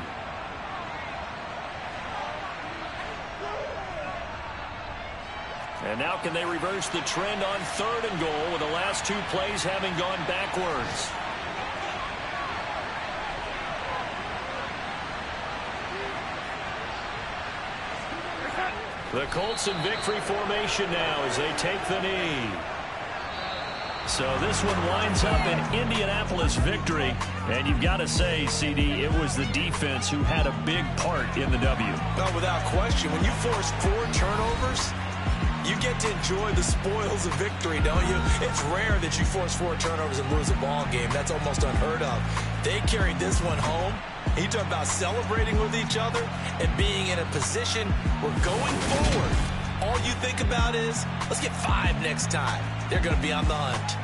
And now can they reverse the trend on third and goal with the last two plays having gone backwards? The Colts in victory formation now as they take the knee. So this one winds up an Indianapolis victory. And you've got to say, CD, it was the defense who had a big part in the W. No, without question. When you force 4 turnovers, you get to enjoy the spoils of victory, don't you? It's rare that you force 4 turnovers and lose a ball game. That's almost unheard of. They carried this one home. You talk about celebrating with each other and being in a position where going forward, all you think about is, let's get 5 next time. They're going to be on the hunt.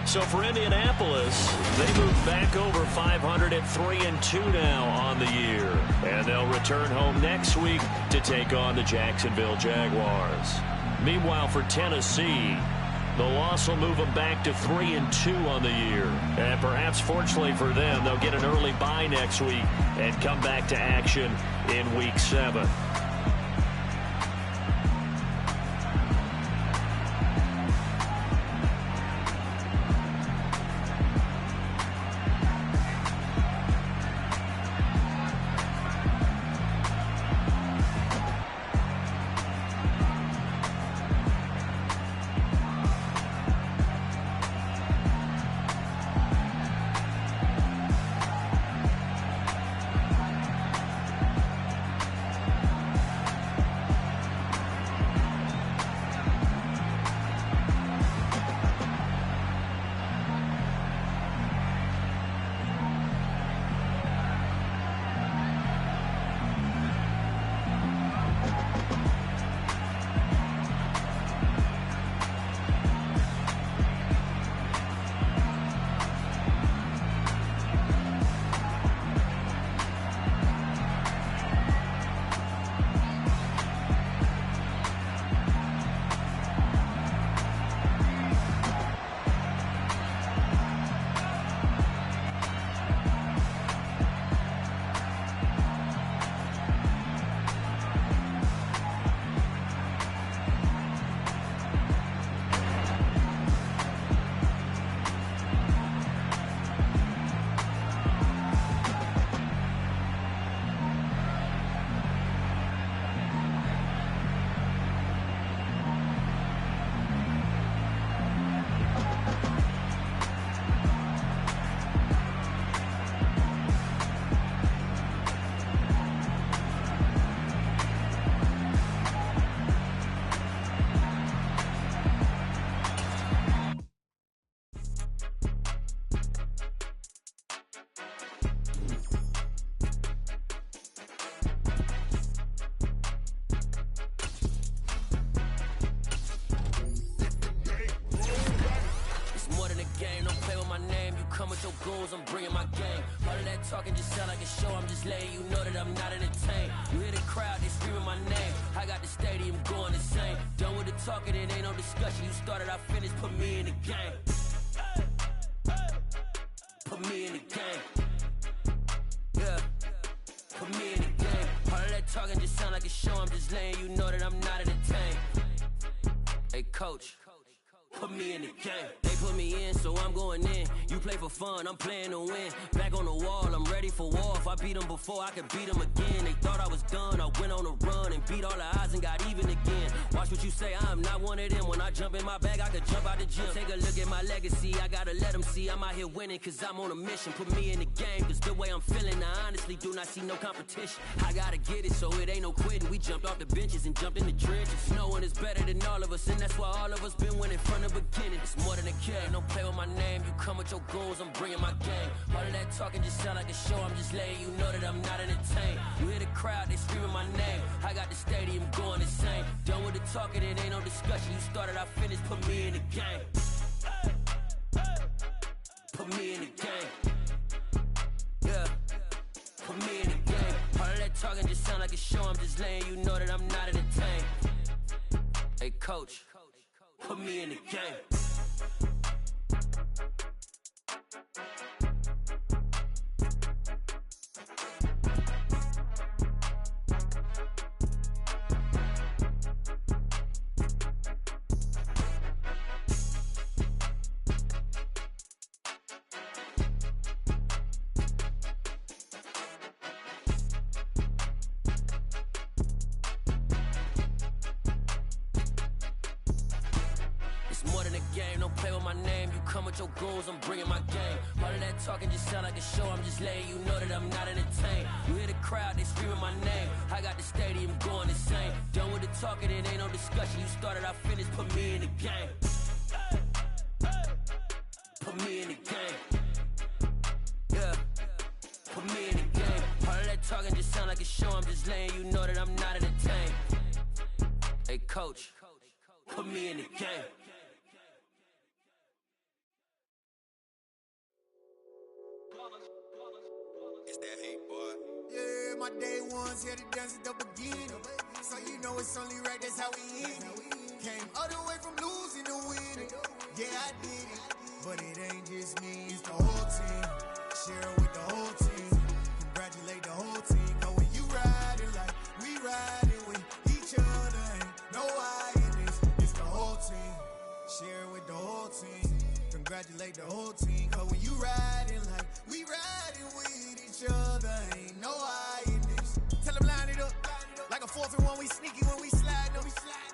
So for Indianapolis, they move back over 500 at 3-2 now on the year. And they'll return home next week to take on the Jacksonville Jaguars. Meanwhile, for Tennessee, the loss will move them back to 3-2 on the year. And perhaps fortunately for them, they'll get an early bye next week and come back to action in Week 7. come with your goons, I'm bringing my gang. All of that talking just sound like a show, I'm just letting you know that I'm not entertained. You hear the crowd, they screaming my name. I got the stadium going insane. Done with the talking, it ain't no discussion. You started, I finished, put me in the game. Put me in the game. Yeah. Put me in the game. All of that talking just sound like a show, I'm just letting you know that I'm not entertained. Hey, coach. Put me in the game. They put me in, so I'm going in. You play for fun, I'm playing to win. Back on the wall, I'm ready for war. If I beat them before, I could beat them again. They thought I was done, I went on a run and beat all the odds and got even again. Watch what you say, I'm not one of them. When I jump in my bag, I could jump out the gym. Take a look at my legacy, I gotta let them see I'm out here winning, cause I'm on a mission. Put me in the game, cause the way I'm feeling, I honestly do not see no competition. I gotta get it, so it ain't no quitting. We jumped off the benches and jumped in the trenches. No one is better than all of us, and that's why all of us been winning from the beginning. It's more than a game, don't play with my name. You come with your goons, I'm bringing my game. All of that talking just sound like a show, I'm just letting you know that I'm not entertained. You hear the crowd, they screaming my name. I got the stadium going insane. Done with the talking, it ain't no discussion. You started, I finished, put me in the game. Put me in the game. Yeah. Put me in the game. All of that talking just sound like a show, I'm just letting you know that I'm not entertained. Hey, coach. Put me in the game. Your goals, I'm bringing my game. All of that talking just sound like a show, I'm just letting you know that I'm not entertained. You hear the crowd, they screaming my name. I got the stadium going insane. Done with the talking, it ain't no discussion. You started, I finished, put me in the game. Put me in the game. Yeah. Put me in the game. All of that talking just sound like a show, I'm just letting you know that I'm not entertained. Hey, coach. Put me in the game. It's that hate, boy. Yeah, my day ones here to dance at the beginning. So you know it's only right, that's how we end it. Came all the way from losing to winning. Yeah, I did it. But it ain't just me, it's the whole team. Share with the whole team. Congratulate the whole team. Cause when you riding like we riding with each other, ain't no I in this. It's the whole team. Share with the whole team. Congratulate the whole team. Cause when you riding like we riding with each other, ain't no I in this. Tell them line it up. Like a 4th and 1, we sneaky when we slide them.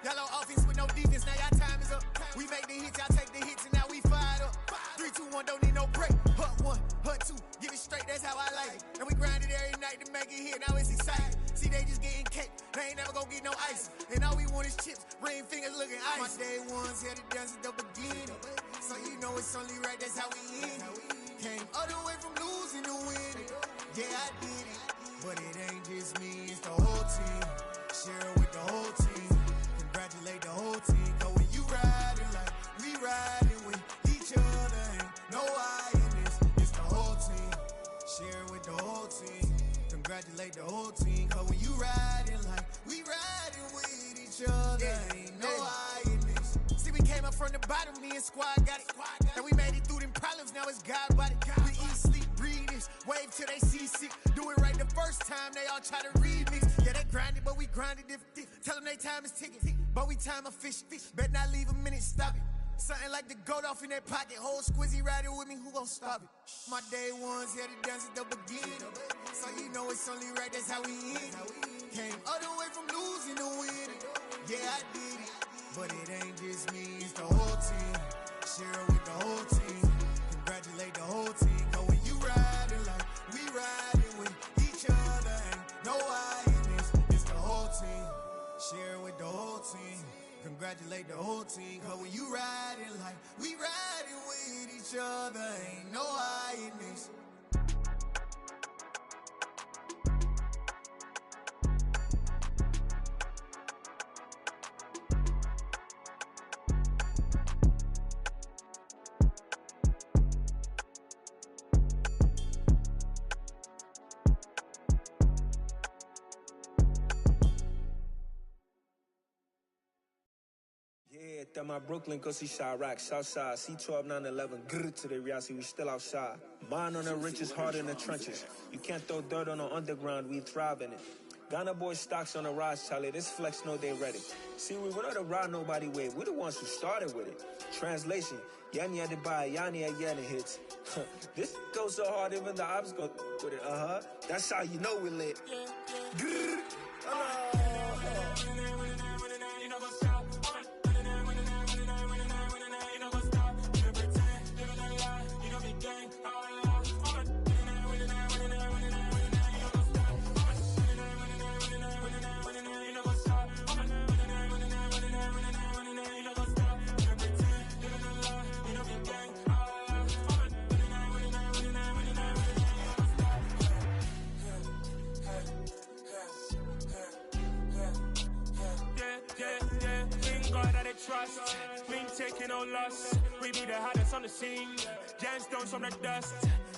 Y'all on offense with no defense, now y'all time is up. We make the hits, y'all take the hits, and now we fired up. 3, 2, 1, don't need no break. Hut 1, hut 2, give it straight, that's how I like it. And we grind it every night to make it hit, now it's exciting. See, they just getting cake, they ain't never gonna get no ice. And all we want is chips, ring fingers looking ice. My day ones here to dance at the beginning. So you know it's only right, that's how we end it. Came all the way from losing to winning. Yeah, I did it. But it ain't just me, it's the whole team. Share with the whole team. Congratulate the whole team. Cause when you riding like we riding with each other, ain't no I in this. It's the whole team. Share with the whole team. Congratulate the whole team. Cause when you riding like we riding with each other, ain't no I in this. See, we came up from the bottom, me and squad got it. And we made it through them problems, now it's God body. We eat, sleep, breathe this. Wave till they see sick. Do it right the first time, they all try to remix. Yeah, they grinded, but we grinded different. Tell them they time is ticking, but we time a fish. Bet not leave a minute, stop it. Something like the goat off in that pocket. Whole squizzy riding with me, who gon' stop it? My day ones here to dance at the beginning. So you know it's only right, that's how we end it. Came all the way from losing to winning. Yeah, I did it. But it ain't just me, it's the whole team. Share with the whole team. Congratulate the whole team. Cause when you riding like we riding with each other, ain't no I in this. It's the whole team. Share with the whole team. Congratulate the whole team. Cause when you riding like we riding with each other, ain't no I in this. that my Brooklyn, go see Chirac, Southside, C12, 911, grrr to the reality, we still outside. Mine on the richest, heart in the trenches. You can't throw dirt on the underground, we thrive in it. Ghana boys stocks on the rise, Charlie, this flex know they ready. See, we not the ride nobody wave, we the ones who started with it. Translation, Yani had to buy, Yani had Yanni hits. This goes so hard, even the ops go with it, That's how you know we lit. Grrr. Trust, we ain't taking no loss. We be the hottest on the scene. Gemstones from the dust.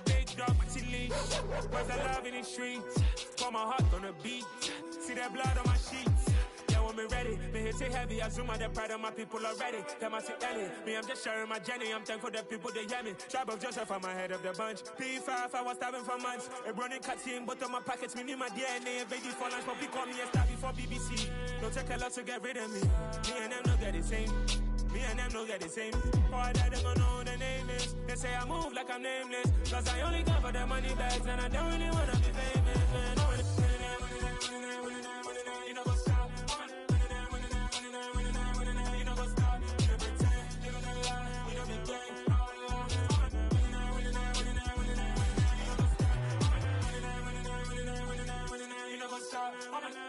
Big dog, pretty leash. Where's the love in the streets? Pour my heart on the beat. See that blood on my sheets. Yeah, when me ready, me hit it heavy. I zoom out the pride of my people already. Them I see Ellie. Me, I'm just sharing my journey. I'm thankful that people they hear me. Tribe of Joseph, I'm ahead of the bunch. P5, I was starving for months. A running cut in, but on my pockets, me need my DNA. Baby for lunch, but call me a star before BBC. Don't take a lot to get rid of me. Me and them no get the same. Me and them no get the same. Boy, that they gon' know the name is. They say I move like I'm nameless. Cause I only come for the money bags. And I don't really wanna be famous, man. You know what's up? You know what's up? You know pretend. You know the lie. You know the game. You know what's up?